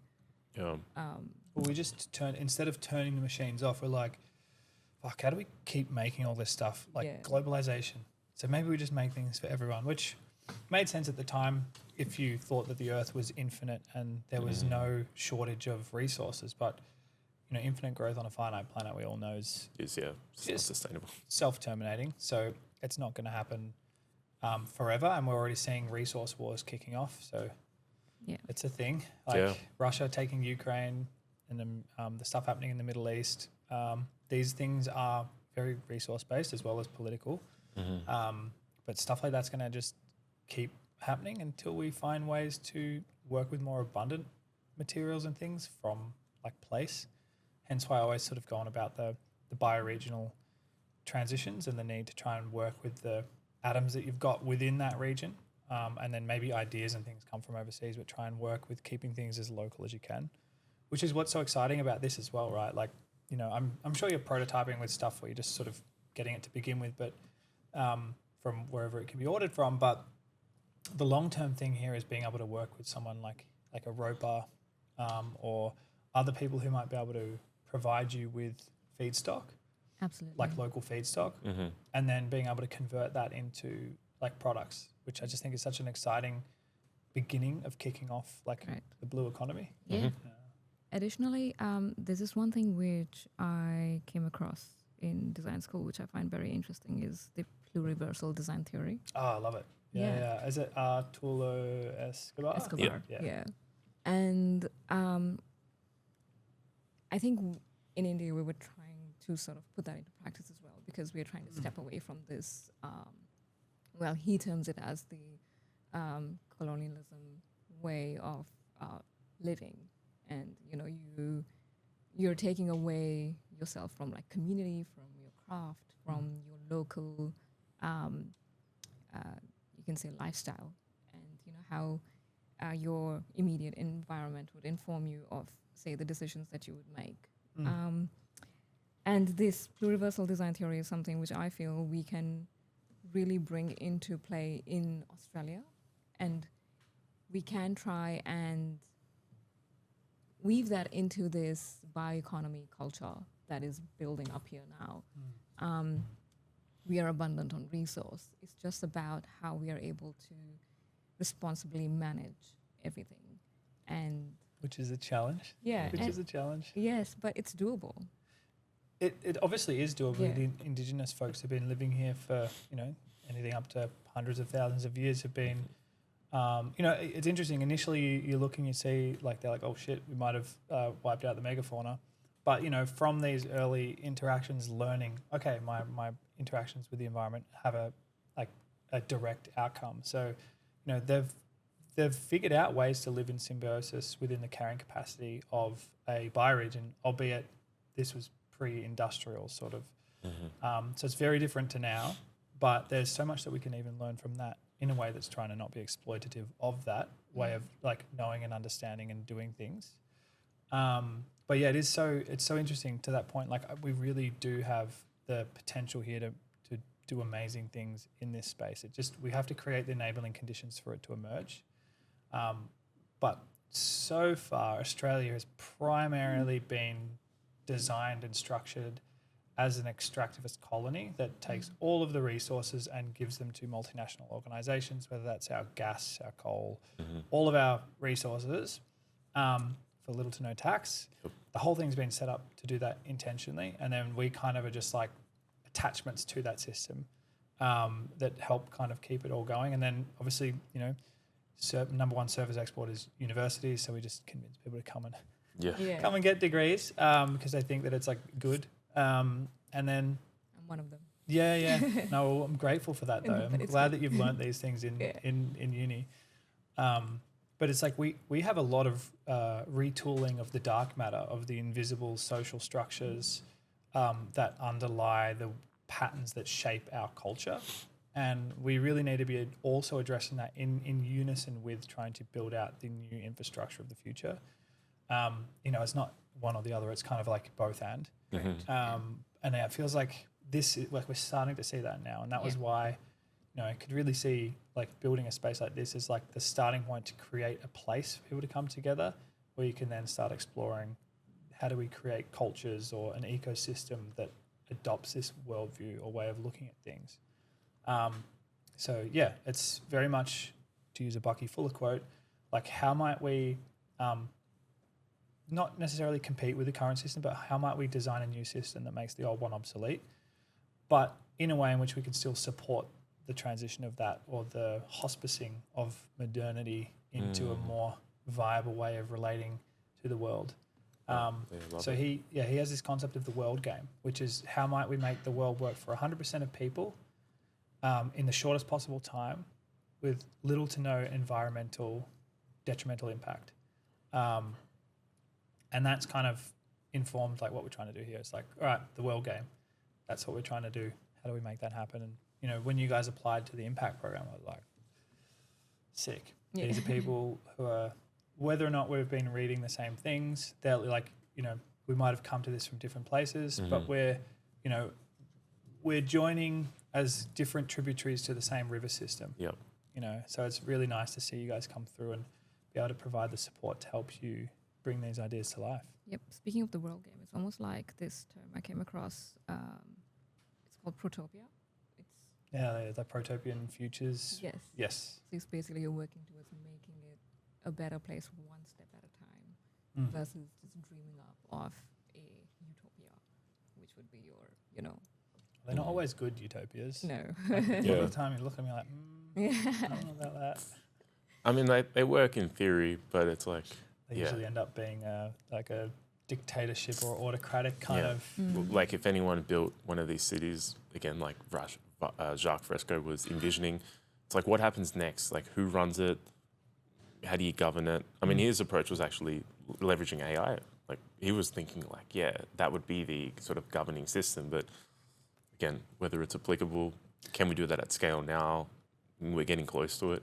Yeah. Well, we just instead of turning the machines off, we're like, fuck, how do we keep making all this stuff? Like globalization. So maybe we just make things for everyone, which made sense at the time if you thought that the earth was infinite and there was no shortage of resources. But, infinite growth on a finite planet, we all know is It's not sustainable. self-terminating. So it's not going to happen forever. And we're already seeing resource wars kicking off. So it's a thing. Like Russia taking Ukraine and then the stuff happening in the Middle East. These things are very resource-based as well as political. But stuff like that's going to just keep happening until we find ways to work with more abundant materials and things from like place. Hence why I always sort of go on about the bioregional transitions and the need to try and work with the atoms that you've got within that region. And then maybe ideas and things come from overseas, but try and work with keeping things as local as you can. which is what's so exciting about this as well, right? Like, you know, I'm sure you're prototyping with stuff where you're just sort of getting it to begin with, but from wherever it can be ordered from. But the long-term thing here is being able to work with someone like a road bar or other people who might be able to provide you with feedstock, Absolutely. like local feedstock, and then being able to convert that into like products, which I just think is such an exciting beginning of kicking off like the blue economy. Yeah. Additionally, there's this one thing which I came across in design school, which I find very interesting, is the pluriversal design theory. Oh, I love it. Yeah. Is it Arturo Escobar? Yeah. And I think in India we were trying to sort of put that into practice as well, because we are trying to step away from this, he terms it as the colonialism way of living. And, you know, you're taking away yourself from like community, from your craft, from your local, you can say lifestyle, and, you know, how your immediate environment would inform you of, say, the decisions that you would make. And this pluriversal design theory is something which I feel we can really bring into play in Australia, and we can try and weave that into this bioeconomy culture that is building up here now. We are abundant on resource. It's just about how we are able to responsibly manage everything. And which is a challenge. Yeah. Which is a challenge. Yes, but it's doable. It obviously is doable. Yeah. The Indigenous folks have been living here for, you know, anything up to hundreds of thousands of years have been, you know, it's interesting. Initially, you're looking, you see, like, they're like, oh, shit, we might have wiped out the megafauna. But, you know, from these early interactions, learning, okay, my interactions with the environment have a direct outcome. So, you know, they've figured out ways to live in symbiosis within the carrying capacity of a bioregion, albeit this was pre-industrial sort of. So it's very different to now, but there's so much that we can even learn from that in a way that's trying to not be exploitative of that way of like knowing and understanding and doing things. But yeah, it's so interesting to that point. Like, we really do have the potential here to do amazing things in this space. We have to create the enabling conditions for it to emerge. But so far, Australia has primarily been designed and structured as an extractivist colony that takes all of the resources and gives them to multinational organizations, whether that's our gas, our coal, all of our resources, for little to no tax. The whole thing's been set up to do that intentionally. And then we kind of are just like attachments to that system that help kind of keep it all going. And then obviously, you know, number one service export is universities. So we just convince people to come and get degrees because they think that it's like good. And then I'm one of them. Yeah. No, I'm grateful for that though. I'm glad that you've learned these things in uni. But it's like we have a lot of retooling of the dark matter, of the invisible social structures that underlie the patterns that shape our culture. And we really need to be also addressing that in unison with trying to build out the new infrastructure of the future. You know, it's not one or the other. It's kind of like both and. And it feels like we're starting to see that now. And that was why, you know, I could really see like building a space like this is like the starting point to create a place for people to come together where you can then start exploring how do we create cultures or an ecosystem that adopts this worldview or way of looking at things. So yeah, it's very much, to use a Bucky Fuller quote, like how might we not necessarily compete with the current system, but how might we design a new system that makes the old one obsolete, but in a way in which we can still support the transition of that or the hospicing of modernity into a more viable way of relating to the world. So he has this concept of the world game, which is how might we make the world work for 100% of people in the shortest possible time with little to no environmental detrimental impact. And that's kind of informed like what we're trying to do here. It's like, all right, the world game, that's what we're trying to do. How do we make that happen? And, you know, when you guys applied to the impact program, I was like, sick. Yeah. These are people who are whether or not we've been reading the same things, they're like, you know, we might have come to this from different places, but we're joining as different tributaries to the same river system. Yep. You know, so it's really nice to see you guys come through and be able to provide the support to help you bring these ideas to life. Yep. Speaking of the world game, it's almost like this term I came across. It's called Protopia. It's The protopian futures. yes. Yes. So it's basically you're working towards making it a better place one step at a time versus just dreaming up of a utopia, which would be your, you know. They're not always good utopias. No. A lot of the time you look at me like, I don't know about that. I mean, they work in theory, but it's like, They usually end up being like a dictatorship or autocratic kind of. like if anyone built one of these cities, again, like Jacques Fresco was envisioning, it's like, what happens next? Like, who runs it? How do you govern it? I mean, his approach was actually leveraging AI. Like, he was thinking like, yeah, that would be the sort of governing system. But again, whether it's applicable, can we do that at scale now? We're getting close to it.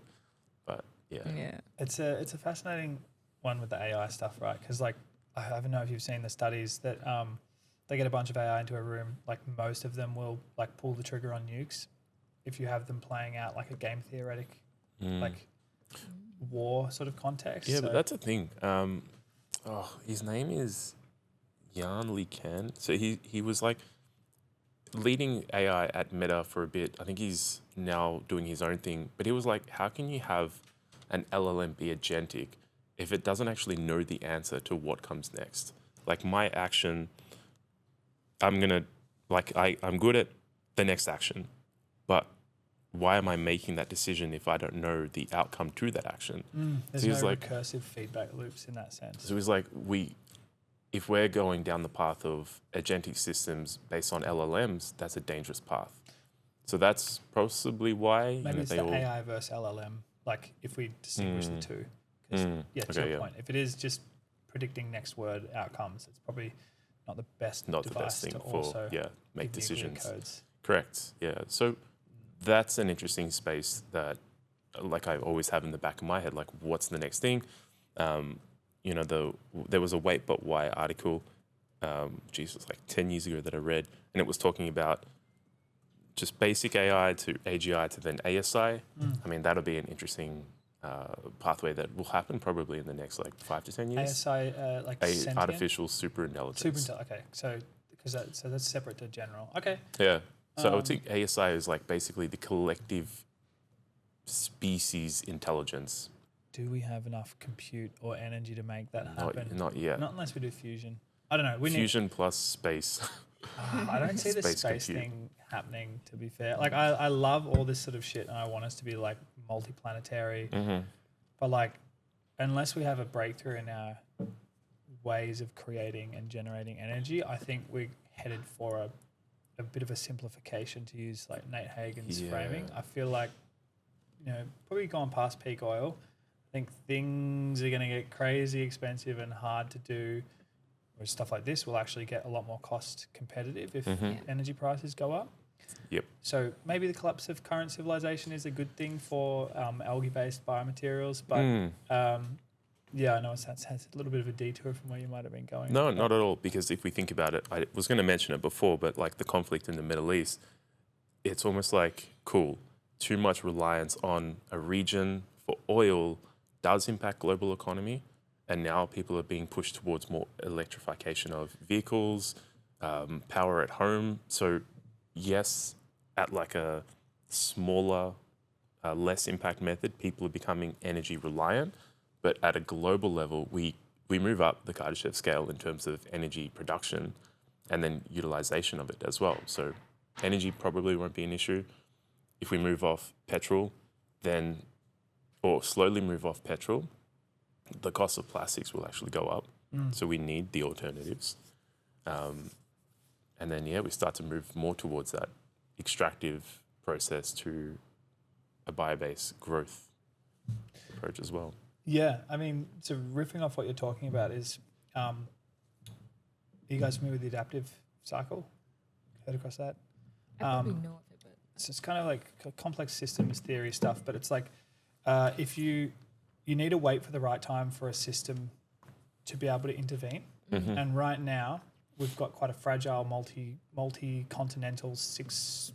But yeah. It's a fascinating one with the AI stuff, right? Because like, I don't know if you've seen the studies that they get a bunch of AI into a room, like most of them will like pull the trigger on nukes if you have them playing out like a game theoretic, like war sort of context. Yeah, so but that's a thing. His name is Jan Lee Ken. So he was like leading AI at Meta for a bit. I think he's now doing his own thing. But he was like, how can you have an LLM be agentic if it doesn't actually know the answer to what comes next? Like my action, I'm good at the next action, but why am I making that decision if I don't know the outcome to that action? There's no recursive feedback loops in that sense. So it was like, if we're going down the path of agentic systems based on LLMs, that's a dangerous path. So that's possibly why Maybe it's the AI versus LLM, like if we distinguish the two. Because to your point, if it is just predicting next word outcomes, it's probably not the best device thing to for also make give decisions. codes. Correct. Yeah. So that's an interesting space that, like, I always have in the back of my head, like, what's the next thing? There was a Wait But Why article, it was like 10 years ago that I read, and it was talking about just basic AI to AGI to then ASI. I mean, that'll be an interesting pathway that will happen probably in the next like 5 to 10 years. ASI, like sentient? Artificial superintelligence. Okay, so that's separate to general. Okay. Yeah. So I would think ASI is like basically the collective species intelligence. Do we have enough compute or energy to make that happen? Not yet. Not unless we do fusion. I don't know. Fusion plus space. I don't see the space thing happening, to be fair. Like, I love all this sort of shit, and I want us to be like multiplanetary. But like, unless we have a breakthrough in our ways of creating and generating energy, I think we're headed for a bit of a simplification, to use like Nate Hagen's framing. I feel like, probably gone past peak oil. I think things are going to get crazy expensive and hard to do. Whereas stuff like this will actually get a lot more cost competitive if energy prices go up. Yep. So maybe the collapse of current civilization is a good thing for algae-based biomaterials, but I know it's a little bit of a detour from where you might have been going. No, not at all. Because if we think about it, I was going to mention it before, but like the conflict in the Middle East, it's almost like, cool, too much reliance on a region for oil does impact global economy. And now people are being pushed towards more electrification of vehicles, power at home. So yes, at like a smaller, less impact method, people are becoming energy reliant. But at a global level, we move up the Kardashev scale in terms of energy production and then utilization of it as well. So energy probably won't be an issue. If we move off petrol, or slowly move off petrol, the cost of plastics will actually go up. So we need the alternatives. And then, we start to move more towards that extractive process to a bio-based growth approach as well. Yeah, I mean, so riffing off what you're talking about is, are you guys familiar with the adaptive cycle? Heard across that? I probably know of it, but... So it's kind of like complex systems theory stuff, but it's like if you you need to wait for the right time for a system to be able to intervene. And right now, we've got quite a fragile multi-continental six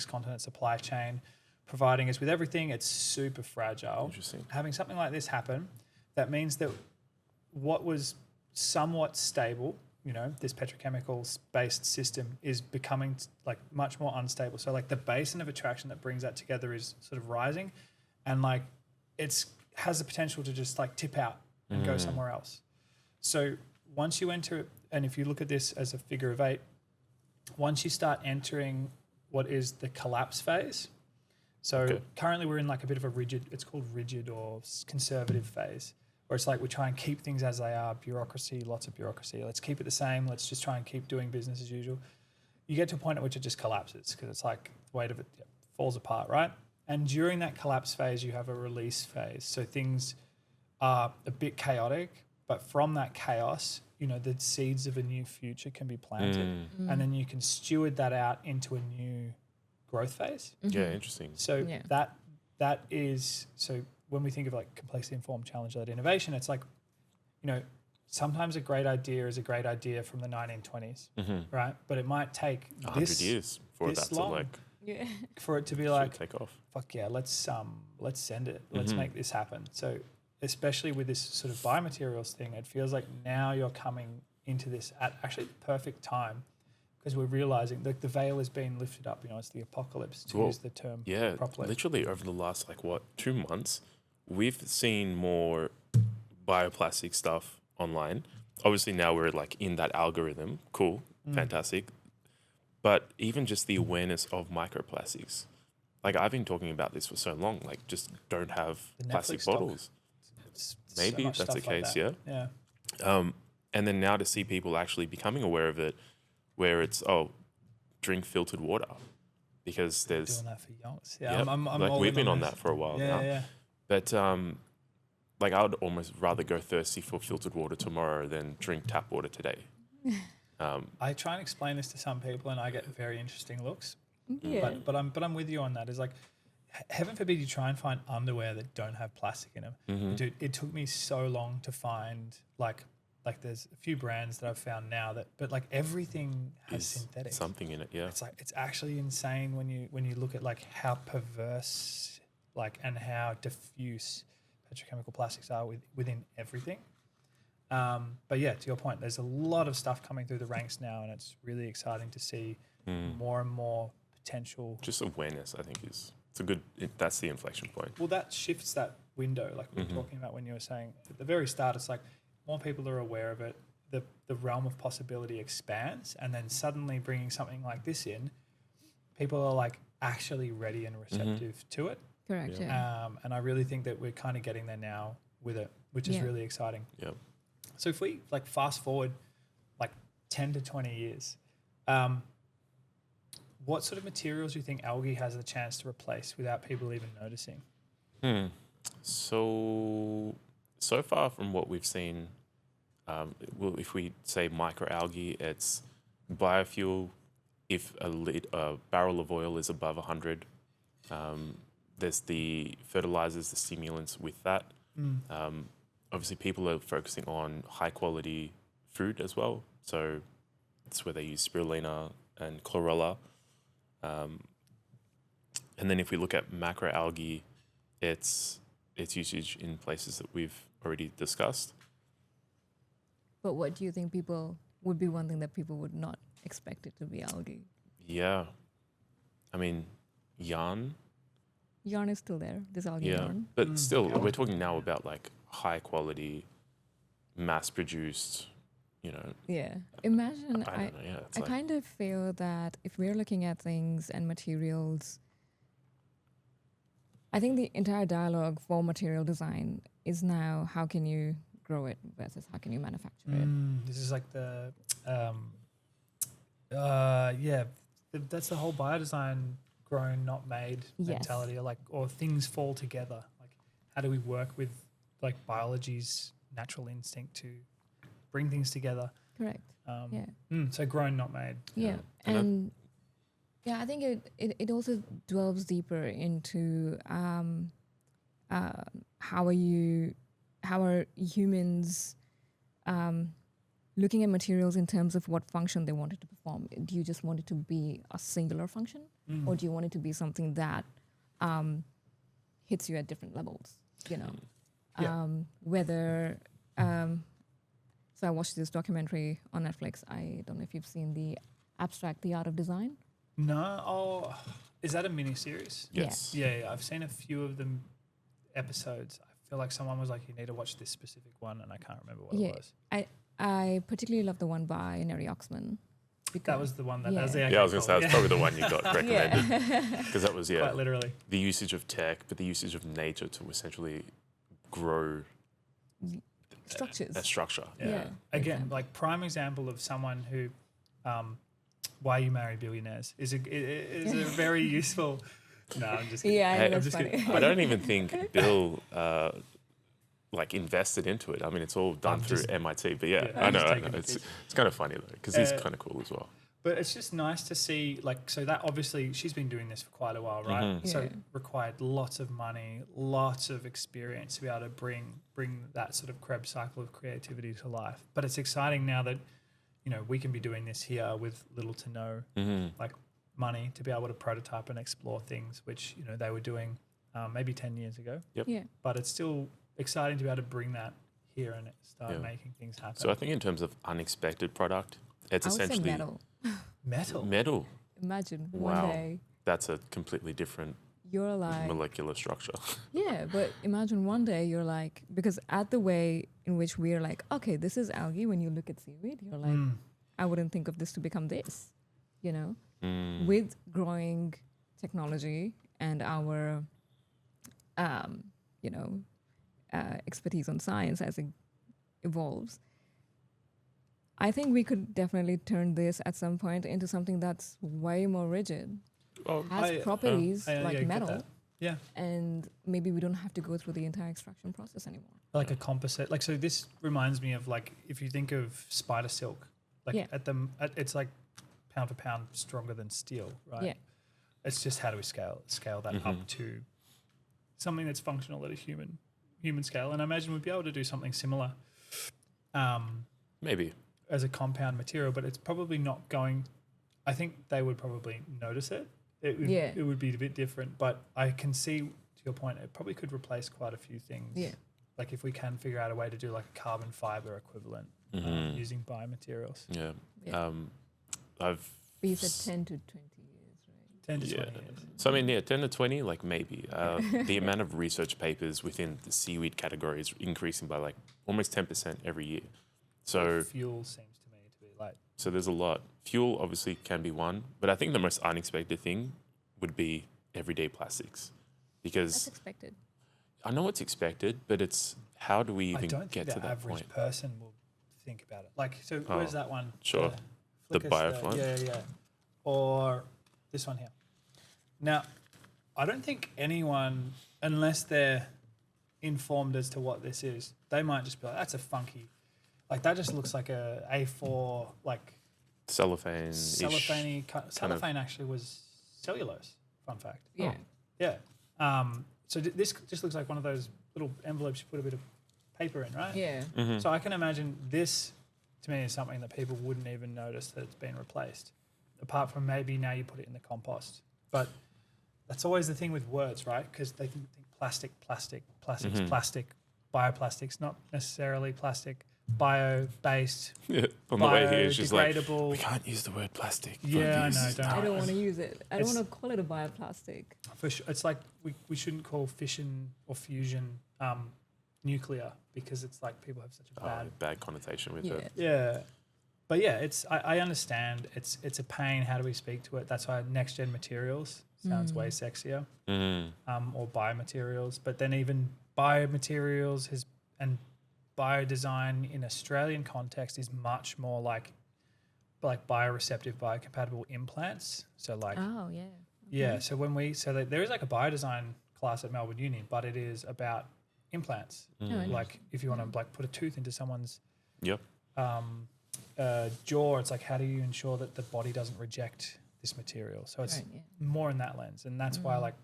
continent supply chain providing us with everything. It's super fragile. Interesting. Having something like this happen, that means that what was somewhat stable, you know, this petrochemical based system is becoming like much more unstable. So like the basin of attraction that brings that together is sort of rising, and like it's has the potential to just like tip out and go somewhere else. So once you enter, and if you look at this as a figure of 8, once you start entering what is the collapse phase. So currently we're in like a bit of a it's called rigid or conservative phase, where it's like we try and keep things as they are, bureaucracy, lots of bureaucracy. Let's keep it the same. Let's just try and keep doing business as usual. You get to a point at which it just collapses because it's like the weight of it falls apart, right? And during that collapse phase, you have a release phase. So things are a bit chaotic, but from that chaos, you know, the seeds of a new future can be planted. And then you can steward that out into a new growth phase. Yeah, interesting. So that is, so when we think of like complexity informed challenge-led innovation, it's like, you know, sometimes a great idea is a great idea from the 1920s, right? But it might take 100 years for that to like for it to be like take off. Fuck yeah, let's send it. Let's make this happen. So especially with this sort of biomaterials thing, it feels like now you're coming into this at actually the perfect time, because we're realizing that the veil has been lifted up. You know, it's the apocalypse, to use the term properly. Literally over the last 2 months, we've seen more bioplastic stuff online. Obviously now we're like in that algorithm. Cool, fantastic. But even just the awareness of microplastics. Like I've been talking about this for so long, like just don't have plastic bottles. Maybe so that's the case, like that. Yeah. And then now to see people actually becoming aware of it, where it's, drink filtered water, because there's doing that for yonks. Yeah, I'm like all we've been on this. that for a while now. Yeah. But like I would almost rather go thirsty for filtered water tomorrow than drink tap water today. I try and explain this to some people, and I get very interesting looks. Yeah. But I'm with you on that. It's like, heaven forbid you try and find underwear that don't have plastic in them. Dude, it took me so long to find like there's a few brands that I've found now but like everything has synthetics. Something in it, yeah. It's like it's actually insane when you look at like how perverse and how diffuse petrochemical plastics are within everything. But yeah, to your point, there's a lot of stuff coming through the ranks now, and it's really exciting to see more and more potential. Just awareness, I think, that's the inflection point. Well, that shifts that window, like we were talking about when you were saying at the very start. It's like more people are aware of it, the realm of possibility expands, and then suddenly bringing something like this in, people are like actually ready and receptive to it. Correct. Yeah. And I really think that we're kind of getting there now with it, which is really exciting. Yeah. So if we like fast forward like 10 to 20 years, what sort of materials do you think algae has the chance to replace without people even noticing? So far from what we've seen, if we say microalgae, it's biofuel. If a barrel of oil is above 100, there's the fertilizers, the stimulants with that. Obviously, people are focusing on high quality food as well. So that's where they use spirulina and chlorella. And then if we look at macroalgae, its usage in places that we've already discussed. But what do you think would be one thing that people would not expect it to be algae? Yeah. I mean, yarn. Yarn is still there. There's algae yarn. But still, we're talking now about like high quality, mass produced, you know. Yeah. Imagine, I don't know, yeah. I kind of feel that if we're looking at things and materials, I think the entire dialogue for material design is now how can you grow it versus how can you manufacture it. This is like the, that's the whole biodesign grown, not made mentality, or things fall together. Like, how do we work with like biology's natural instinct to bring things together? Correct. So grown, not made. Yeah. And I think it also delves deeper into how are you how are humans looking at materials in terms of what function they want it to perform? Do you just want it to be a singular function, or do you want it to be something that hits you at different levels? You know, whether. So I watched this documentary on Netflix. I don't know if you've seen the Abstract: The Art of Design. No. Oh, is that a mini series? Yes. Yeah. I've seen a few of them episodes. I feel like someone was like, "You need to watch this specific one," and I can't remember what it was. I particularly love the one by Neri Oxman. That was the one that was the I was going to say that's probably the one you got recommended, because that was quite literally the usage of tech, but the usage of nature to essentially grow structures. A structure. Yeah. Again, like prime example of someone who, why you marry billionaires is a very useful. No, I'm just kidding. Yeah, Hey, that's funny. I don't even think Bill like invested into it. I mean, it's all done through MIT. But I know. It's kind of funny though, because he's kind of cool as well. But it's just nice to see, like, so that obviously she's been doing this for quite a while, right? Mm-hmm. So required lots of money, lots of experience to be able to bring that sort of Krebs cycle of creativity to life. But it's exciting now that, you know, we can be doing this here with little to no like money to be able to prototype and explore things which, you know, they were doing maybe 10 years ago. Yep. Yeah. But it's still exciting to be able to bring that here and start making things happen. So I think in terms of unexpected product, it's I would say essentially metal. Metal. Imagine Wow. one day That's a completely different you're like, molecular structure. yeah, but imagine one day you're like, because at the way in which we're like, okay, this is algae. When you look at seaweed, you're like, I wouldn't think of this to become this, you know, with growing technology and our, you know, expertise on science as it evolves. I think we could definitely turn this at some point into something that's way more rigid, has properties like metal, and maybe we don't have to go through the entire extraction process anymore. Like a composite. Like, so this reminds me of, like, if you think of spider silk, like it's like pound for pound stronger than steel, right? Yeah. It's just how do we scale that up to something that's functional at a human scale. And I imagine we'd be able to do something similar. Maybe. As a compound material, but it's probably not going. I think they would probably notice it. It would be a bit different, but I can see, to your point, it probably could replace quite a few things. Yeah. Like if we can figure out a way to do like a carbon fiber equivalent using biomaterials. Yeah. But you said 10 to 20 years, right? 10 to 20 years. So I mean, 10 to 20, like maybe. The amount of research papers within the seaweed category is increasing by like almost 10% every year. So fuel seems to me to be like. So there's a lot. Fuel obviously can be one, but I think the most unexpected thing would be everyday plastics, because that's expected. I know it's expected, but it's how do we even get to that point? I don't think the average person will think about it. Like, so where's that one? Sure. The bioflow. Yeah. Or this one here. Now, I don't think anyone, unless they're informed as to what this is, they might just be like, that's a funky. Like that just looks like a A4 like cellophane. Cellophane actually was cellulose. Fun fact. Yeah. Yeah. So this just looks like one of those little envelopes you put a bit of paper in, right? Yeah. Mm-hmm. So I can imagine this to me is something that people wouldn't even notice that it's been replaced, apart from maybe now you put it in the compost. But that's always the thing with words, right? Because they think plastics, plastic, bioplastics, not necessarily plastic. Bio-based, on the way here, it's just like, biodegradable. we can't use the word plastic. Yeah, I know. I don't want to use it. I don't want to call it a bioplastic. For sure, it's like we shouldn't call fission or fusion nuclear, because it's like people have such a bad connotation with it. Yeah, but yeah, it's I understand. It's a pain. How do we speak to it? That's why next gen materials sounds way sexier, or biomaterials. But then even biomaterials and biodesign in Australian context is much more like bioreceptive, biocompatible implants. So like, so there is like a biodesign class at Melbourne Uni, but it is about implants. Like if you want to like put a tooth into someone's jaw, it's like, how do you ensure that the body doesn't reject this material? So it's more in that lens, and that's why like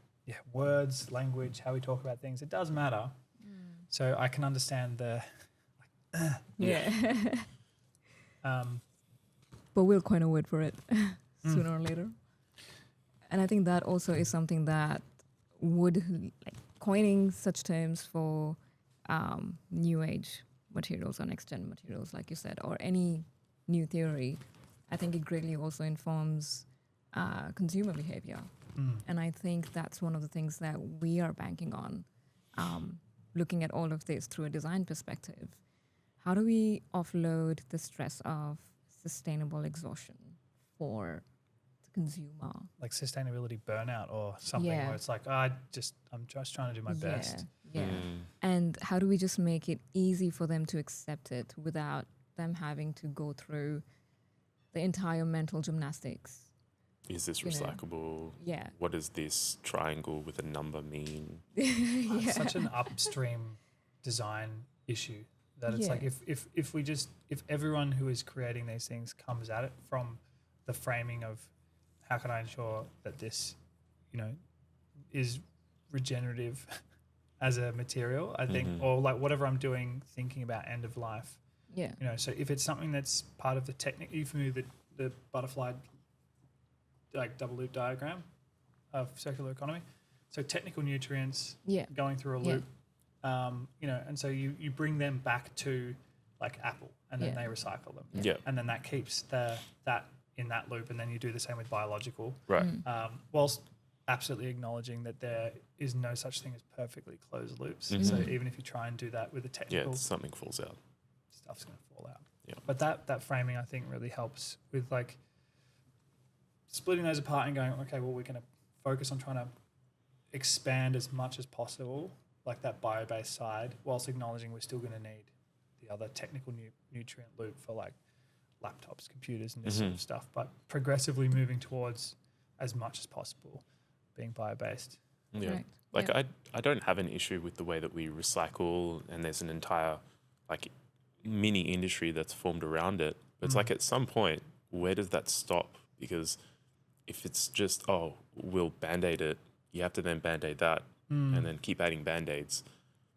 words, language, how we talk about things, it does matter. So I can understand the. Yeah. Um, But we'll coin a word for it sooner or later. And I think that also is something that would, like, coining such terms for new age materials or next gen materials, like you said, or any new theory, I think it greatly also informs consumer behavior. And I think that's one of the things that we are banking on, looking at all of this through a design perspective. How do we offload the stress of sustainable exhaustion for the consumer? like sustainability burnout or something Yeah. where it's like, I'm just trying to do my best. Yeah. And how do we just make it easy for them to accept it without them having to go through the entire mental gymnastics? Is this You know. recyclable? Yeah. What does this triangle with a number mean? It's such an upstream design issue that it's like if everyone who is creating these things comes at it from the framing of how can I ensure that this, is regenerative as a material, I think, or like whatever I'm doing, thinking about end of life. Yeah. So if it's something that's part of the technique, you familiar with the butterfly like double loop diagram of circular economy? So technical nutrients going through a loop, and so you bring them back to like Apple and then they recycle them. Yeah. And then that keeps that in that loop, and then you do the same with biological. Right. Whilst absolutely acknowledging that there is no such thing as perfectly closed loops. So even if you try and do that with a technical something falls out. stuff's going to fall out. Yeah. But that framing, I think, really helps with like splitting those apart and going, okay, well, we're going to focus on trying to expand as much as possible, like that bio-based side, whilst acknowledging we're still going to need the other technical nutrient loop for like laptops, computers, and this sort of stuff. But progressively moving towards as much as possible being bio-based. Yeah. Right. Like I don't have an issue with the way that we recycle, and there's an entire like mini industry that's formed around it. But it's like at some point, where does that stop? Because if it's just, we'll Band-Aid it, you have to then Band-Aid that and then keep adding Band-Aids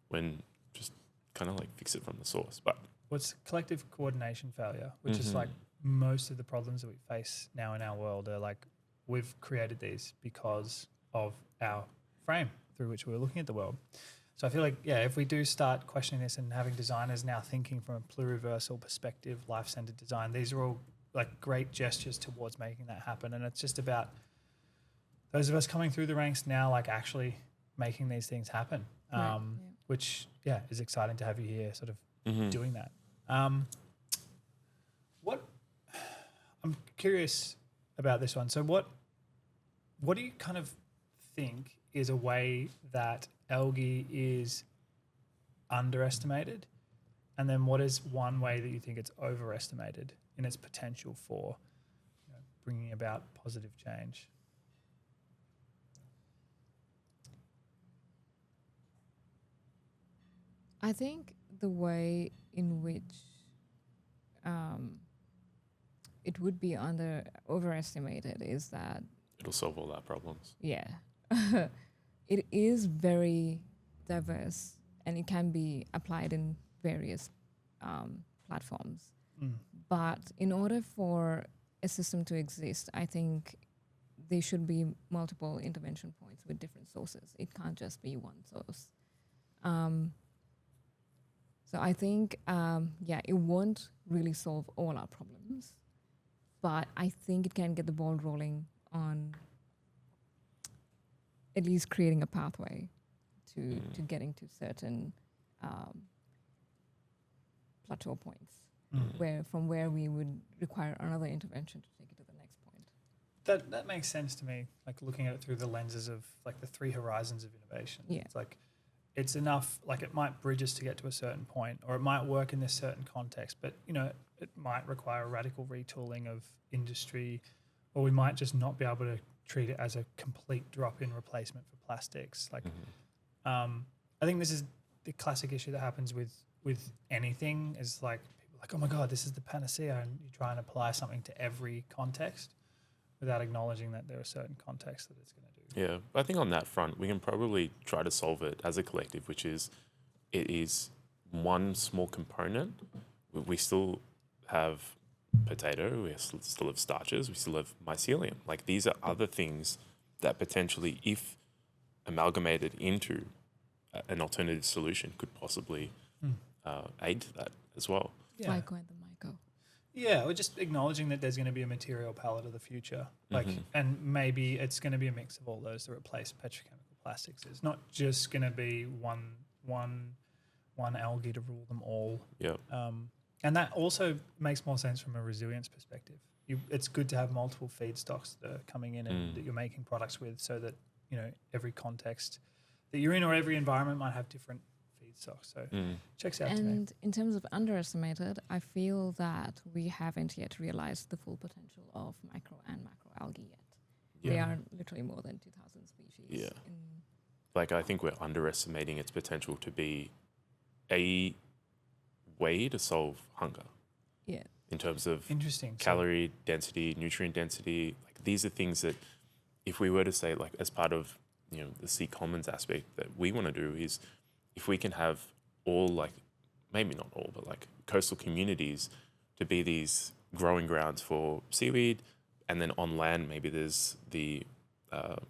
when just kind of like fix it from the source. But what's collective coordination failure, which is like most of the problems that we face now in our world are like we've created these because of our frame through which we're looking at the world. So I feel like, if we do start questioning this and having designers now thinking from a pluriversal perspective, life-centered design, these are all like great gestures towards making that happen. And it's just about those of us coming through the ranks now, like actually making these things happen, which, is exciting to have you here sort of doing that. What I'm curious about this one. So what do you kind of think is a way that algae is underestimated? And then what is one way that you think it's overestimated in its potential for bringing about positive change? I think the way in which it would be overestimated is that it'll solve all our problems. It is very diverse and it can be applied in various platforms. But in order for a system to exist, I think there should be multiple intervention points with different sources. It can't just be one source. So I think, it won't really solve all our problems, but I think it can get the ball rolling on at least creating a pathway to getting to certain plateau points where we would require another intervention to take it to the next point. That makes sense to me, like looking at it through the lenses of like the three horizons of innovation. Yeah. It's like it's enough, like it might bridge us to get to a certain point, or it might work in this certain context, but it might require a radical retooling of industry, or we might just not be able to treat it as a complete drop-in replacement for plastics. Like, I think this is the classic issue that happens with anything is like people are like, oh my God, this is the panacea, and you try and apply something to every context without acknowledging that there are certain contexts that it's going to do. Yeah, I think on that front, we can probably try to solve it as a collective, which is it is one small component. We still have potato, we still have starches, we still have mycelium. Like these are other things that potentially, if amalgamated into an alternative solution, could possibly aid to that as well. Yeah. Myco and the myco. Yeah, we're just acknowledging that there's going to be a material palette of the future, like, and maybe it's going to be a mix of all those to replace petrochemical plastics. It's not just going to be one algae to rule them all. Yeah. And that also makes more sense from a resilience perspective. It's good to have multiple feedstocks that are coming in and that you're making products with, so that every context that you're in or every environment might have different feedstocks. So checks out to me. And in terms of underestimated, I feel that we haven't yet realized the full potential of micro and macro algae yet. Yeah. They are literally more than 2,000 species. Yeah. Like I think we're underestimating its potential to be a way to solve hunger. Yeah. In terms of Interesting. calorie density, nutrient density, like these are things that if we were to say, like as part of the Sea Commons aspect that we want to do, is if we can have all, like maybe not all, but like coastal communities to be these growing grounds for seaweed, and then on land maybe there's the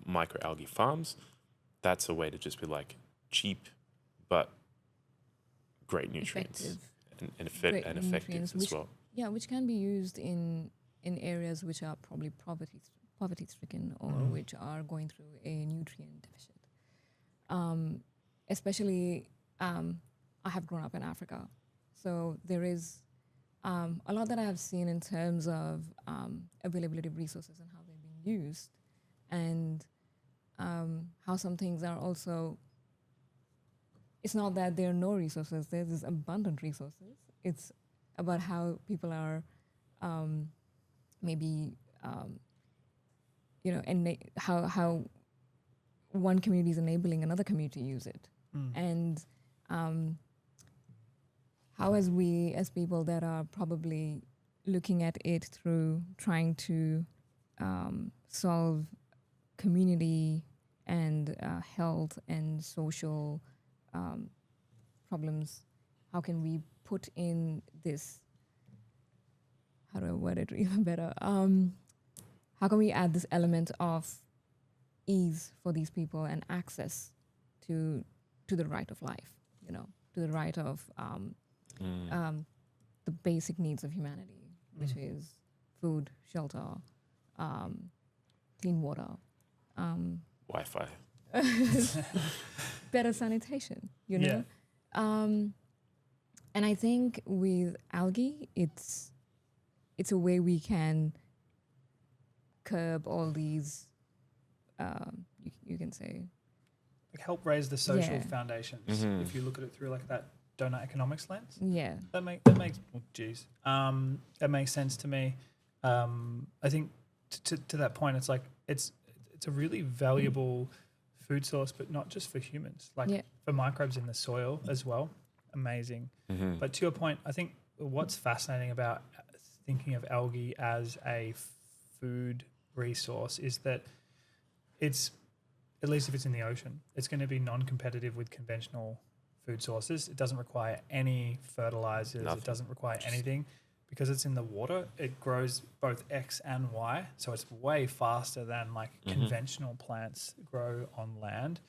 microalgae farms. That's a way to just be like cheap but great nutrients and effective as well. Yeah, which can be used in areas which are probably poverty stricken or which are going through a nutrient deficit. Especially, I have grown up in Africa, so there is a lot that I have seen in terms of availability of resources and how they're being used, and how some things are also. It's not that there are no resources; there's abundant resources. It's about how people are, maybe, and how one community is enabling another community to use it, and how as we as people that are probably looking at it through trying to solve community and health and social problems, how can we put in this, how do I word it even better? How can we add this element of ease for these people and access to the right of life, to the right of the basic needs of humanity, which is food, shelter, clean water, Wi-Fi. better sanitation, Yeah. And I think with algae, it's a way we can curb all these, you can say, Like help raise the social Yeah. foundations. Mhm. If you look at it through like that donut economics lens, yeah, that makes that makes sense to me. I think to that point, it's like it's a really valuable food source, but not just for humans, like Yeah. for microbes in the soil as well. Amazing. But to your point, I think what's fascinating about thinking of algae as a food resource is that it's, at least if it's in the ocean, it's going to be non-competitive with conventional food sources. It doesn't require any fertilizers. Nothing. It doesn't require anything. Because it's in the water, it grows both X and Y. So it's way faster than like conventional plants grow on land.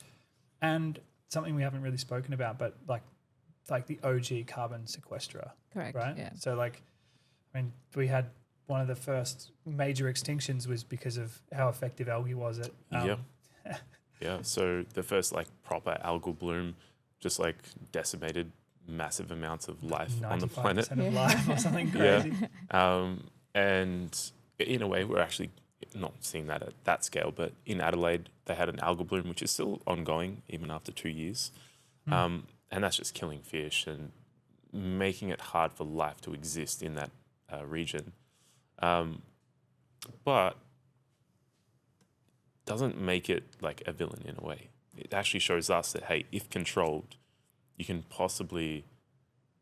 And something we haven't really spoken about, but like the OG carbon sequesterer, correct. right? Yeah. So like, I mean, we had one of the first major extinctions was because of how effective algae was at. Yeah. So the first like proper algal bloom just like decimated massive amounts of life on the planet. 95% of life or something crazy. And in a way, we're actually not seeing that at that scale, but in Adelaide, they had an algal bloom, which is still ongoing even after 2 years. And that's just killing fish and making it hard for life to exist in that region. But doesn't make it like a villain in a way. It actually shows us that, hey, if controlled, you can possibly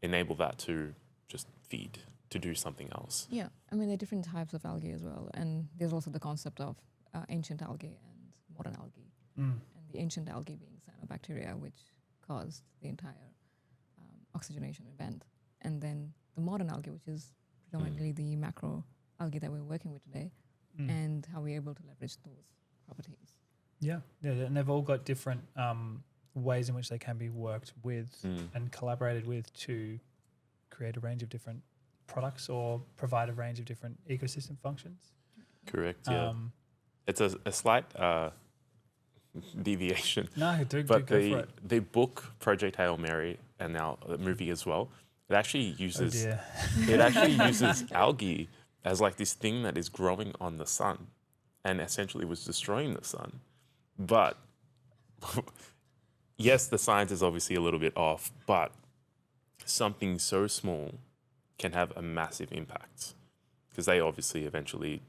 enable that to just feed, to do something else. Yeah, I mean, there are different types of algae as well. And there's also the concept of ancient algae and modern algae. And the ancient algae being cyanobacteria, which caused the entire oxygenation event. And then the modern algae, which is predominantly the macro algae that we're working with today, and how we're able to leverage those properties. Yeah, and they've all got different ways in which they can be worked with and collaborated with to create a range of different products or provide a range of different ecosystem functions. Correct, yeah. It's a slight deviation. No, do But go for it. the book Project Hail Mary, and now the movie as well, it actually uses algae as like this thing that is growing on the sun and essentially was destroying the sun. But yes, the science is obviously a little bit off, but something so small can have a massive impact because they obviously eventually,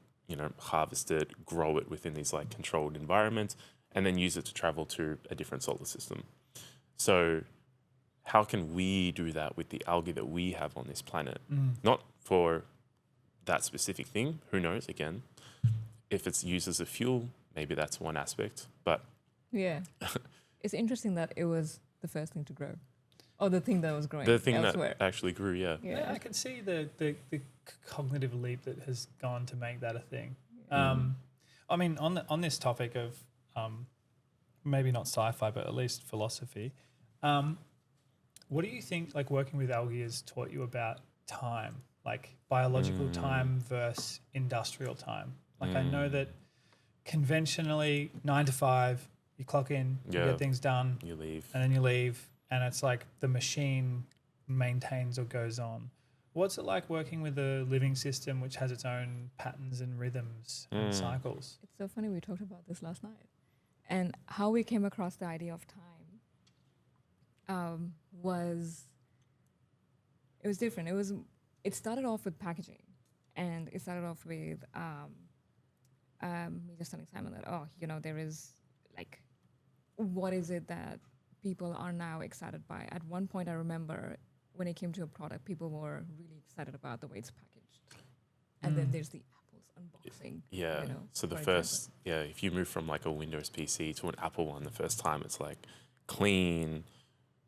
harvest it, grow it within these like controlled environments, and then use it to travel to a different solar system. So how can we do that with the algae that we have on this planet? Not for that specific thing, who knows, again. If it's used as a fuel, maybe that's one aspect, but... Yeah. It's interesting that it was the first thing to grow. Or the thing that was growing The thing elsewhere. that actually grew, yeah. Yeah, I can see the cognitive leap that has gone to make that a thing. I mean, on this topic of maybe not sci-fi, but at least philosophy, what do you think like working with algae has taught you about time, like biological time versus industrial time? Like I know that conventionally 9 to 5, you clock in, you get things done, You leave. and then you leave, and it's like the machine maintains or goes on. What's it like working with a living system which has its own patterns and rhythms and cycles? It's so funny, we talked about this last night. And how we came across the idea of time was different. It started off with packaging, and it started off with me just telling Simon that, there is like, what is it that people are now excited by? At one point, I remember when it came to a product, people were really excited about the way it's packaged. And then there's the Apple's unboxing. Yeah. So the first, if you move from like a Windows PC to an Apple one, the first time it's like clean,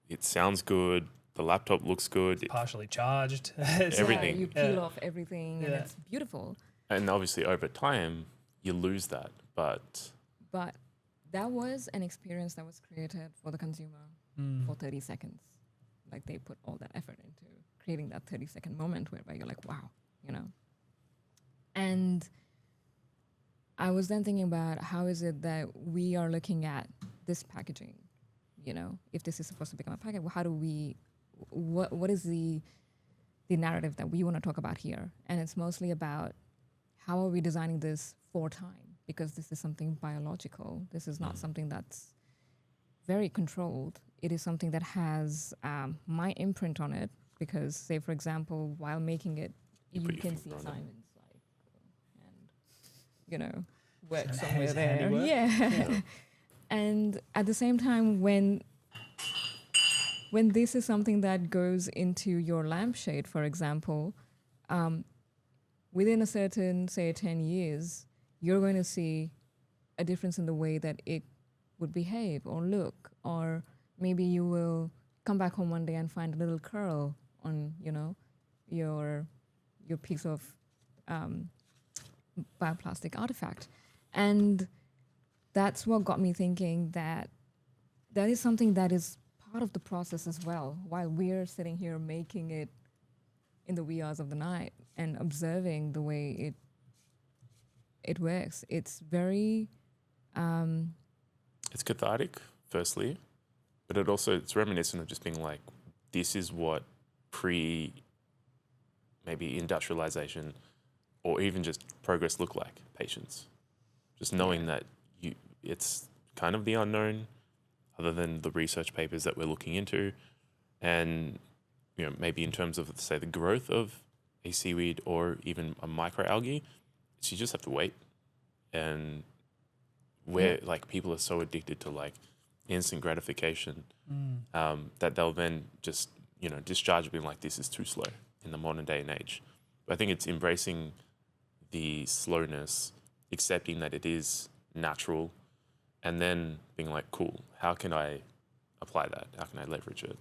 it sounds good, the laptop looks good. Partially charged. Everything. You peel off everything and it's beautiful. And obviously over time, you lose that. But that was an experience that was created for the consumer for 30 seconds. Like they put all that effort into creating that 30-second moment whereby you're like, wow, And I was then thinking about how is it that we are looking at this packaging, if this is supposed to become a package, how do we, what is the narrative that we want to talk about here? And it's mostly about how are we designing this for time? Because this is something biological. This is not something that's very controlled. It is something that has my imprint on it because, say, for example, while making it, you can see Simon's hand, work somewhere there. Yeah. And at the same time, when this is something that goes into your lampshade, for example, within a certain, say, 10 years, you're going to see a difference in the way that it would behave or look, or maybe you will come back home one day and find a little curl on, your piece of bioplastic artifact. And that's what got me thinking that is something that is part of the process as well, while we're sitting here making it in the wee hours of the night and observing the way it works. It's very... it's cathartic, firstly, but it's reminiscent of just being like, this is what maybe industrialization or even just progress look like, patience. Just knowing that it's kind of the unknown other than the research papers that we're looking into. And, maybe in terms of, say, the growth of a seaweed or even a microalgae, you just have to wait. And like people are so addicted to like instant gratification that they'll then just, discharge being like, this is too slow in the modern day and age. But I think it's embracing the slowness, accepting that it is natural, and then being like, cool, how can I apply that? How can I leverage it?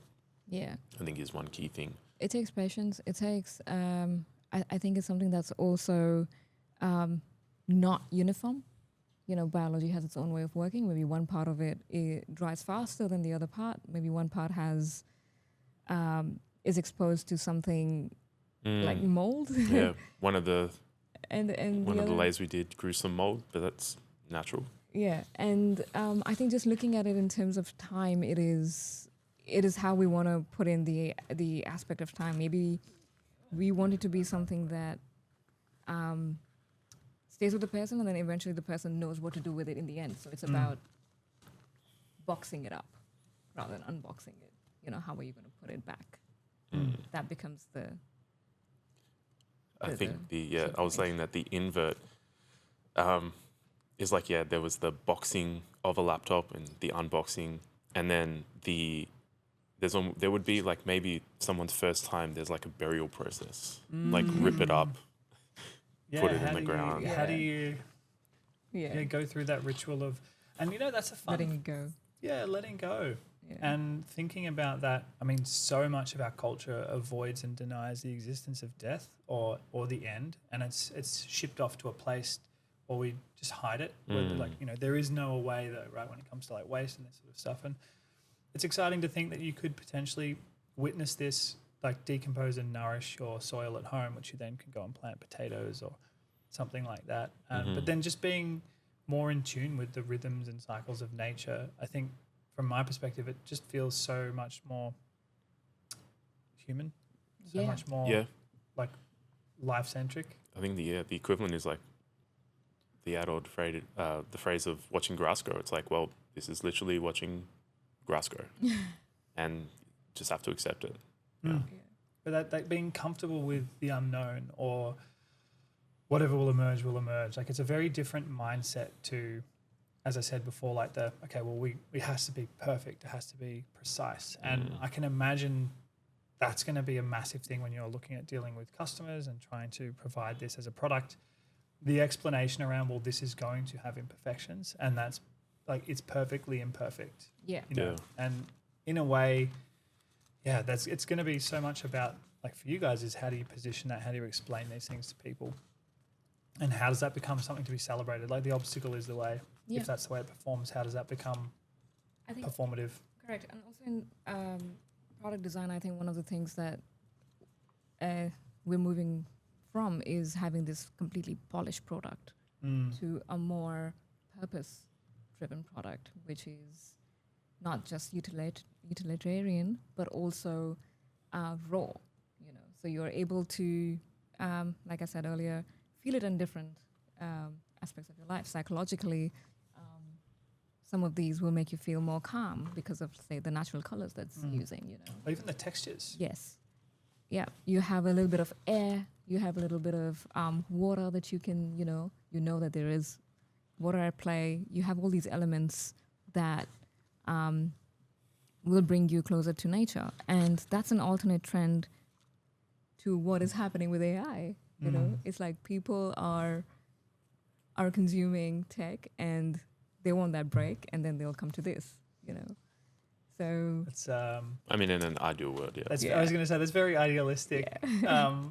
Yeah. I think is one key thing. It takes patience. It takes, I think it's something that's also not uniform. You know, biology has its own way of working. Maybe one part of it dries faster than the other part. Maybe one part has is exposed to something like mold. Yeah, one of the and one the of the other, layers we did grew some mold, but that's natural. yeah, and I think just looking at it in terms of time, it is how we want to put in the aspect of time. Maybe we want it to be something that stays with the person, and then eventually the person knows what to do with it in the end. So it's about boxing it up rather than unboxing it. You know, how are you going to put it back? That becomes the. I think key I was point. saying that the invert is like, there was the boxing of a laptop and the unboxing, and then there would be like maybe someone's first time, there's like a burial process, like rip it up, put it in the ground. How do you Yeah. go through that ritual of, and that's a fun, Letting it go. yeah, letting go. Yeah. And thinking about that, I mean, so much of our culture avoids and denies the existence of death or the end, and it's shipped off to a place or we just hide it. Where like there is no way that right when it comes to like waste and this sort of stuff, and it's exciting to think that you could potentially witness this, like decompose and nourish your soil at home, which you then can go and plant potatoes or something like that. But then just being more in tune with the rhythms and cycles of nature, I think. From my perspective, it just feels so much more human, so much more like life-centric. I think the equivalent is like the adult phrase, the phrase of watching grass grow. It's like, well, this is literally watching grass grow, and just have to accept it. Yeah. But that being comfortable with the unknown or whatever will emerge. Like it's a very different mindset to, as I said before, like it has to be perfect, it has to be precise. And I can imagine that's going to be a massive thing when you're looking at dealing with customers and trying to provide this as a product. The explanation around, well, this is going to have imperfections, and that's like it's perfectly imperfect. Yeah. And in a way, it's going to be so much about, like for you guys, is how do you position that? How do you explain these things to people? And how does that become something to be celebrated? Like the obstacle is the way. Yeah. If that's the way it performs, how does that become performative? Correct. And also in product design, I think one of the things that we're moving from is having this completely polished product to a more purpose-driven product, which is not just utilitarian, but also raw. So you're able to, like I said earlier, feel it in different aspects of your life. Psychologically, some of these will make you feel more calm because of, say, the natural colors that's using, Or even the textures. Yes. Yeah. You have a little bit of air. You have a little bit of water that you can, you know that there is water at play. You have all these elements that will bring you closer to nature. And that's an alternate trend to what is happening with AI. It's like people are consuming tech and they want that break, and then they'll come to this, So it's I mean, in an ideal world, I was going to say that's very idealistic,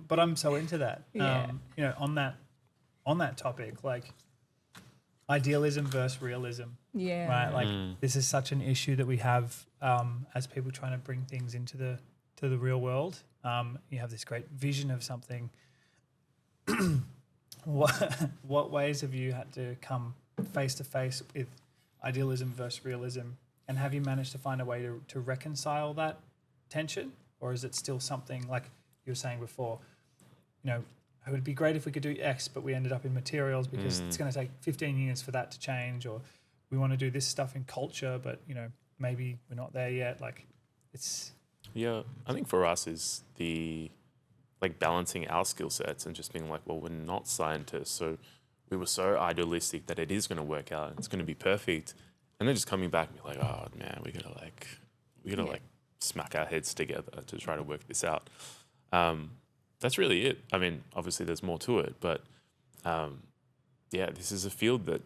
but I'm so into that. On that topic, like idealism versus realism. Yeah. Right. Like this is such an issue that we have as people trying to bring things into the real world. You have this great vision of something. What ways have you had to come face to face with idealism versus realism, and have you managed to find a way to reconcile that tension, or is it still something like you were saying before? It would be great if we could do X, but we ended up in materials because it's going to take 15 years for that to change, or we want to do this stuff in culture, but maybe we're not there yet. Like it's I think for us is the balancing our skill sets and just being like, well, we're not scientists, so we were so idealistic that it is going to work out and it's going to be perfect, and then just coming back and be like, oh man, we gotta smack our heads together to try to work this out. That's really it. I mean, obviously there's more to it, but this is a field that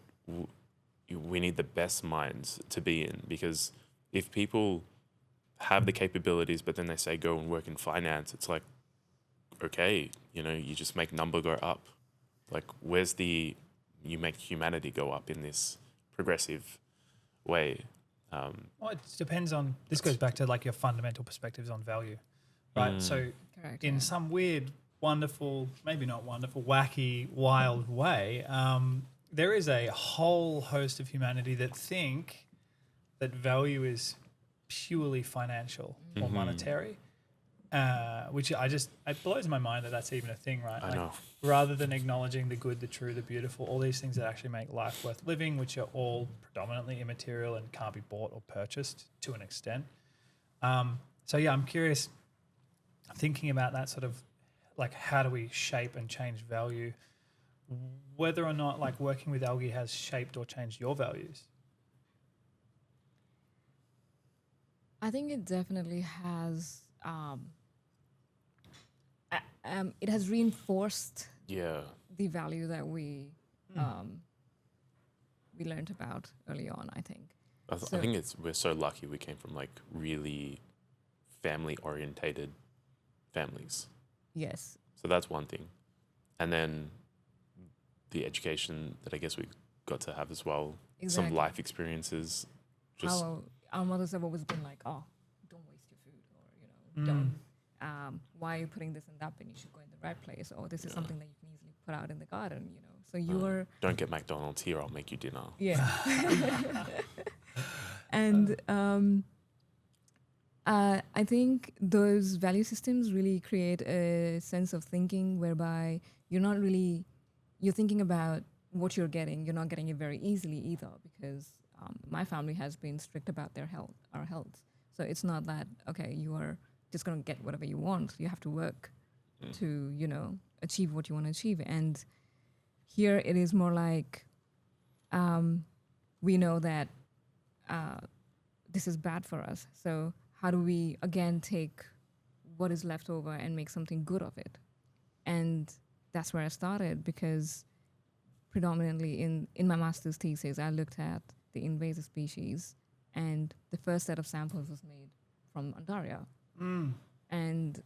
we need the best minds to be in, because if people have the capabilities, but then they say go and work in finance. It's like, okay, you just make number go up. Like, where's you make humanity go up in this progressive way? Well, it depends on, this goes back to like your fundamental perspectives on value, right? So Correct. in Yeah. some weird, wonderful, maybe not wonderful, wacky, wild way, there is a whole host of humanity that think that value is purely financial or monetary, which it blows my mind that that's even a thing, right? I know. Rather than acknowledging the good, the true, the beautiful, all these things that actually make life worth living, which are all predominantly immaterial and can't be bought or purchased to an extent. So yeah, I'm curious, thinking about that sort of like, how do we shape and change value, whether or not like working with algae has shaped or changed your values. I think it definitely has. It has reinforced Yeah. the value that we learned about early on, I think. I think we're so lucky we came from like really family orientated families. Yes. So that's one thing. And then the education that I guess we got to have as well. Exactly. Some life experiences. Just Our mothers have always been like, oh, don't waste your food, or, don't, why are you putting this in that bin? You should go in the right place, or this is something that you can easily put out in the garden, So you're... don't get McDonald's here, I'll make you dinner. Yeah. And I think those value systems really create a sense of thinking whereby you're thinking about what you're getting. You're not getting it very easily either, because my family has been strict about our health. So it's not that, okay, you are just going to get whatever you want. You have to work to, achieve what you want to achieve. And here it is more like, we know that this is bad for us. So how do we, again, take what is left over and make something good of it? And that's where I started, because predominantly in my master's thesis, I looked at the invasive species, and the first set of samples was made from Undaria. And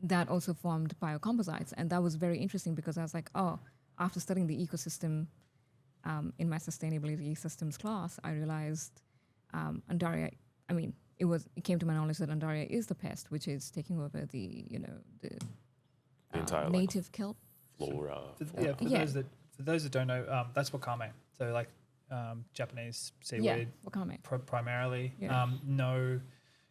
that also formed biocomposites. And that was very interesting, because I was like, oh, after studying the ecosystem in my sustainability systems class, I realized Undaria, it came to my knowledge that Undaria is the pest, which is taking over the entire native kelp. Flora. For those that don't know, that's wakame. So like Japanese seaweed, Yeah, wakame. Primarily. Yeah. No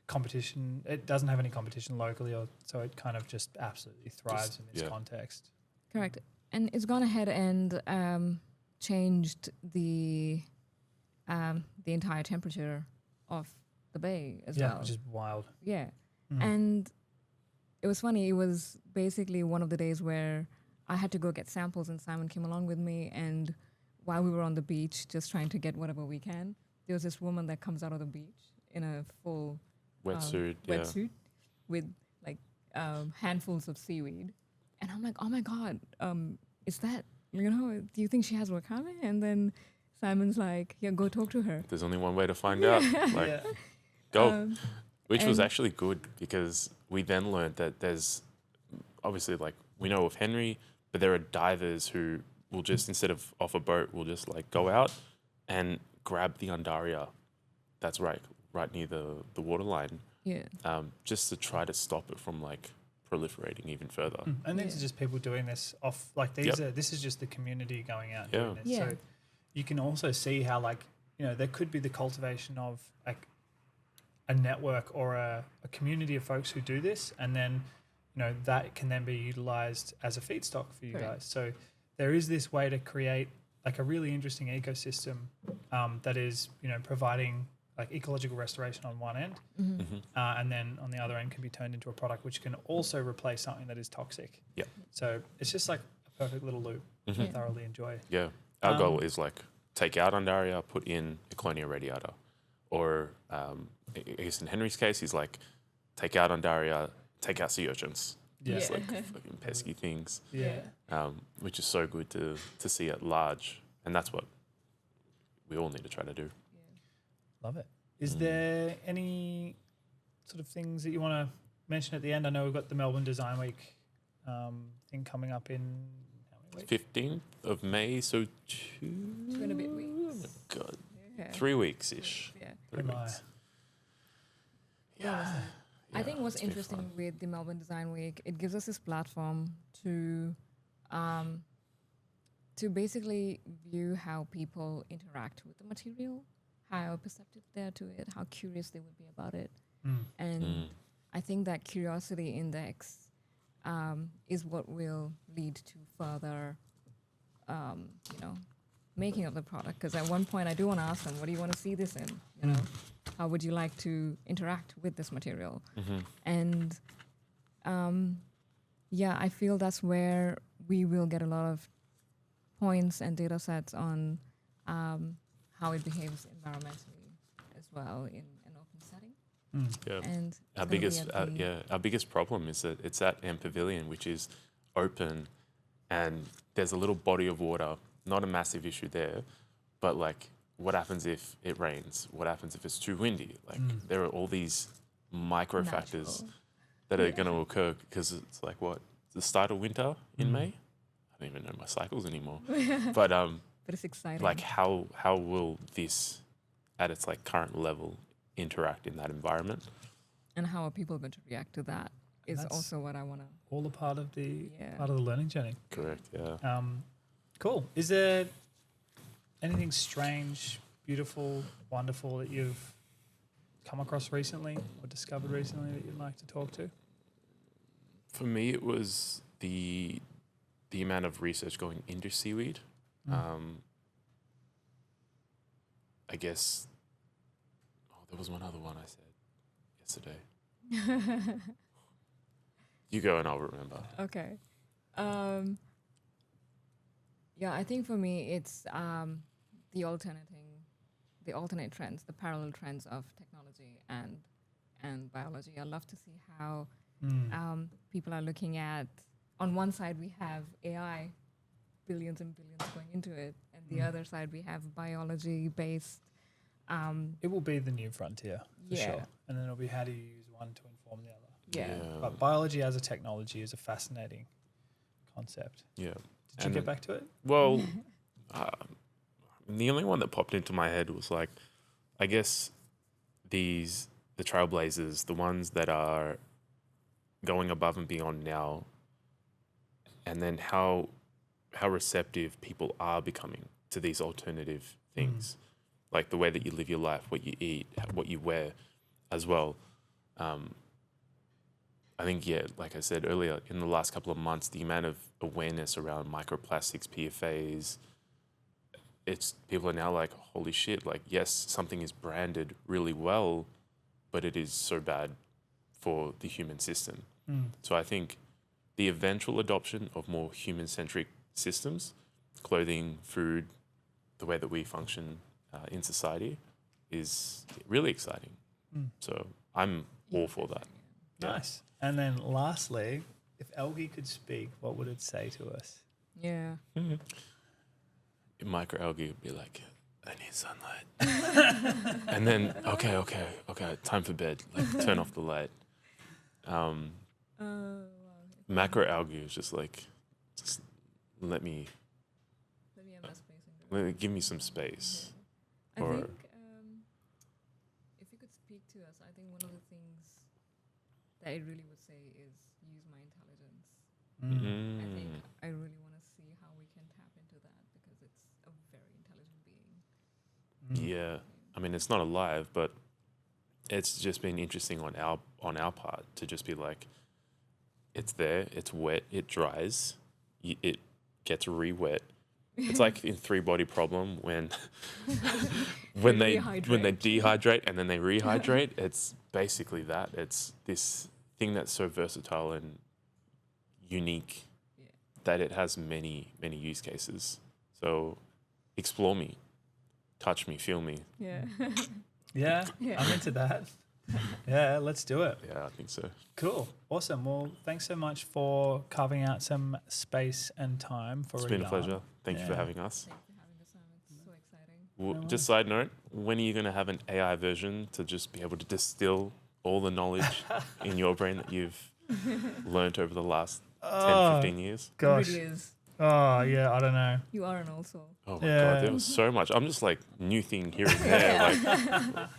competition. It doesn't have any competition locally, so it kind of just absolutely thrives in this context. Correct. And it's gone ahead and changed the entire temperature of the bay as well. Yeah, which is wild. Yeah. And it was funny. It was basically one of the days where I had to go get samples, and Simon came along with me. And while we were on the beach, just trying to get whatever we can, there was this woman that comes out of the beach in a full wetsuit, with like handfuls of seaweed. And I'm like, oh my God, is that, do you think she has wakame? And then Simon's like, yeah, go talk to her. There's only one way to find out. Go. Which was actually good, because we then learned that there's obviously, like, we know of Henry, but there are divers who will just, instead of off a boat, will just like go out and grab the Undaria that's right near the waterline. Yeah. Just to try to stop it from like proliferating even further. And these are just people doing this off, like this is just the community going out and doing this. Yeah. So you can also see how, like, there could be the cultivation of like a network or a community of folks who do this, and then that can then be utilized as a feedstock for you guys. So there is this way to create like a really interesting ecosystem that is providing like ecological restoration on one end, and then on the other end can be turned into a product which can also replace something that is toxic. Yeah. So it's just like a perfect little loop. I thoroughly enjoy. Yeah. Our goal is like take out Undaria, put in a Colonia radiata, or I guess in Henry's case, he's like take out Undaria, take out sea urchins. Yeah. It's like fucking pesky things. Yeah. Which is so good to see at large, and that's what we all need to try to do. Love it. Is there any sort of things that you want to mention at the end? I know we've got the Melbourne Design Week thing coming up in how many weeks? 15th of May, so 2 and a bit weeks. Oh my God. Yeah. 3 weeks-ish. Yeah. 3 Am I? weeks. Yeah. I think what's it's been interesting fun. with the Melbourne Design Week, it gives us this platform to basically view how people interact with the material, how perceptive they are to it, how curious they would be about it. And I think that curiosity index is what will lead to further, making of the product. Because at one point I do want to ask them, what do you want to see this in? You know, how would you like to interact with this material? And I feel that's where we will get a lot of points and data sets on how it behaves environmentally as well in an open setting. Yeah. And Our biggest problem is that it's at Amp Pavilion, which is open, and there's a little body of water. Not a massive issue there, but like, what happens if it rains? What happens if it's too windy? Like, there are all these micro factors that are going to occur because it's like what, the start of winter in May. I don't even know my cycles anymore. But it's exciting. like, how will this, at its like current level, interact in that environment? And how are people going to react to that is That's also what I want to. all a part of the learning journey. Correct. Yeah. Cool. Is there anything strange, beautiful, wonderful that you've come across recently or discovered recently that you'd like to talk to? For me, it was the amount of research going into seaweed. I guess. Oh, there was one other one I said yesterday. You go and I'll remember. Okay. I think for me it's the alternate trends, the parallel trends of technology and biology. I love to see how people are looking at. On one side we have AI, billions and billions going into it, and the other side we have biology-based. It will be the new frontier for Yeah. sure, and then it'll be how do you use one to inform the other. Yeah. But biology as a technology is a fascinating concept. Yeah. Did you get back to it? Well, the only one that popped into my head was like, I guess the trailblazers, the ones that are going above and beyond now, and then how receptive people are becoming to these alternative things, like the way that you live your life, what you eat, what you wear, as well. I think, like I said earlier, in the last couple of months, the amount of awareness around microplastics, PFAs, people are now like, holy shit, like, yes, something is branded really well, but it is so bad for the human system. So I think the eventual adoption of more human-centric systems, clothing, food, the way that we function in society is really exciting. So I'm all for that. Nice. And then lastly, if algae could speak, what would it say to us? Yeah. Microalgae would be like, I need sunlight. And then, okay, time for bed. Like, turn off the light. Macroalgae is just like, just let me have that space. give me some space. I Or- think if you could speak to us, I think one of the things that it really would say is use my intelligence. I think I really want to see how we can tap into that because it's a very intelligent being. Yeah, I mean, it's not alive, but it's just been interesting on our part to just be like, it's there, it's wet, it dries, it gets re-wet. It's like in Three Body Problem when they dehydrate and then they rehydrate. It's basically that. It's this thing that's so versatile and unique that it has many use cases. So explore me, touch me, feel me. Yeah. Yeah, I'm into that. Yeah, let's do it. Yeah, I think so. Cool. Awesome. Well, thanks so much for carving out some space and time for It's been a Regan. pleasure. Thank you for having us. Thank you for having us on. It's so exciting. Just side note, when are you going to have an AI version to just be able to distill all the knowledge in your brain that you've learnt over the last 10, 15 years? Gosh. It really is. Oh, yeah, I don't know. You are an also. Oh my God, there was so much. I'm just like new thing here and there.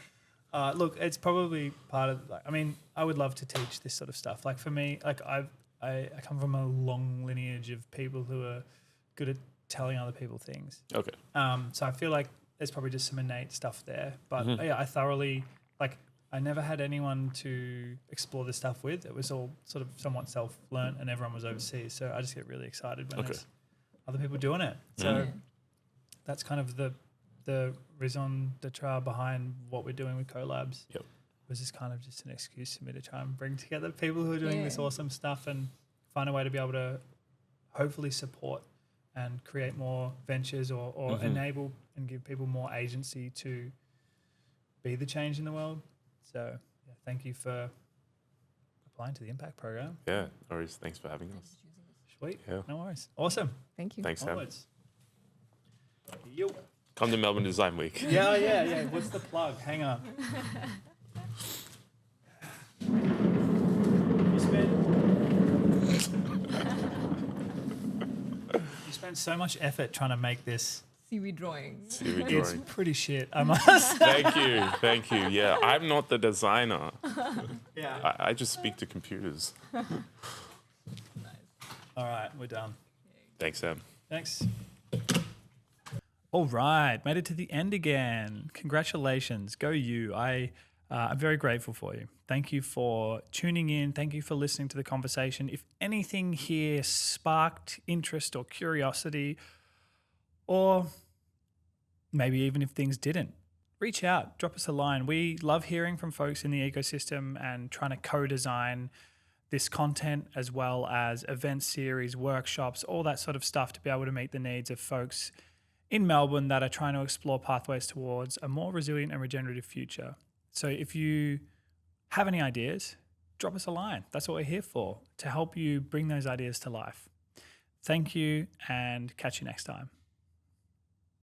Like, Look, it's probably part of, like, I mean, I would love to teach this sort of stuff. Like for me, like I come from a long lineage of people who are good at telling other people things. okay. So I feel like there's probably just some innate stuff there. But yeah, I thoroughly, like, I never had anyone to explore this stuff with. It was all sort of somewhat self-learnt and everyone was overseas. So I just get really excited when there's other people doing it. So that's kind of the raison d'etre behind what we're doing with CoLabs. Yep. Was just kind of just an excuse for me to try and bring together people who are doing this awesome stuff and find a way to be able to hopefully support and create more ventures or enable and give people more agency to be the change in the world. So yeah, thank you for applying to the Impact program. Yeah, no worries. Thanks for having us. Sweet. Yeah. No worries. Awesome. Thank you. Thanks, Sam. Onwards. Yo. Come to Melbourne Design Week. Yeah. What's the plug? Hang on. You spent so much effort trying to make this. Seaweed drawing. Seaweed It's drawing. pretty shit, I must. Thank you. Yeah, I'm not the designer. Yeah. I just speak to computers. All right, we're done. Thanks, Sam. Thanks. All right, made it to the end again. Congratulations, go you. I'm very grateful for you. Thank you for tuning in. Thank you for listening to the conversation. If anything here sparked interest or curiosity, or maybe even if things didn't, reach out, drop us a line. We love hearing from folks in the ecosystem and trying to co-design this content as well as event series, workshops, all that sort of stuff to be able to meet the needs of folks in Melbourne that are trying to explore pathways towards a more resilient and regenerative future. So if you have any ideas, drop us a line. That's what we're here for, to help you bring those ideas to life. Thank you and catch you next time.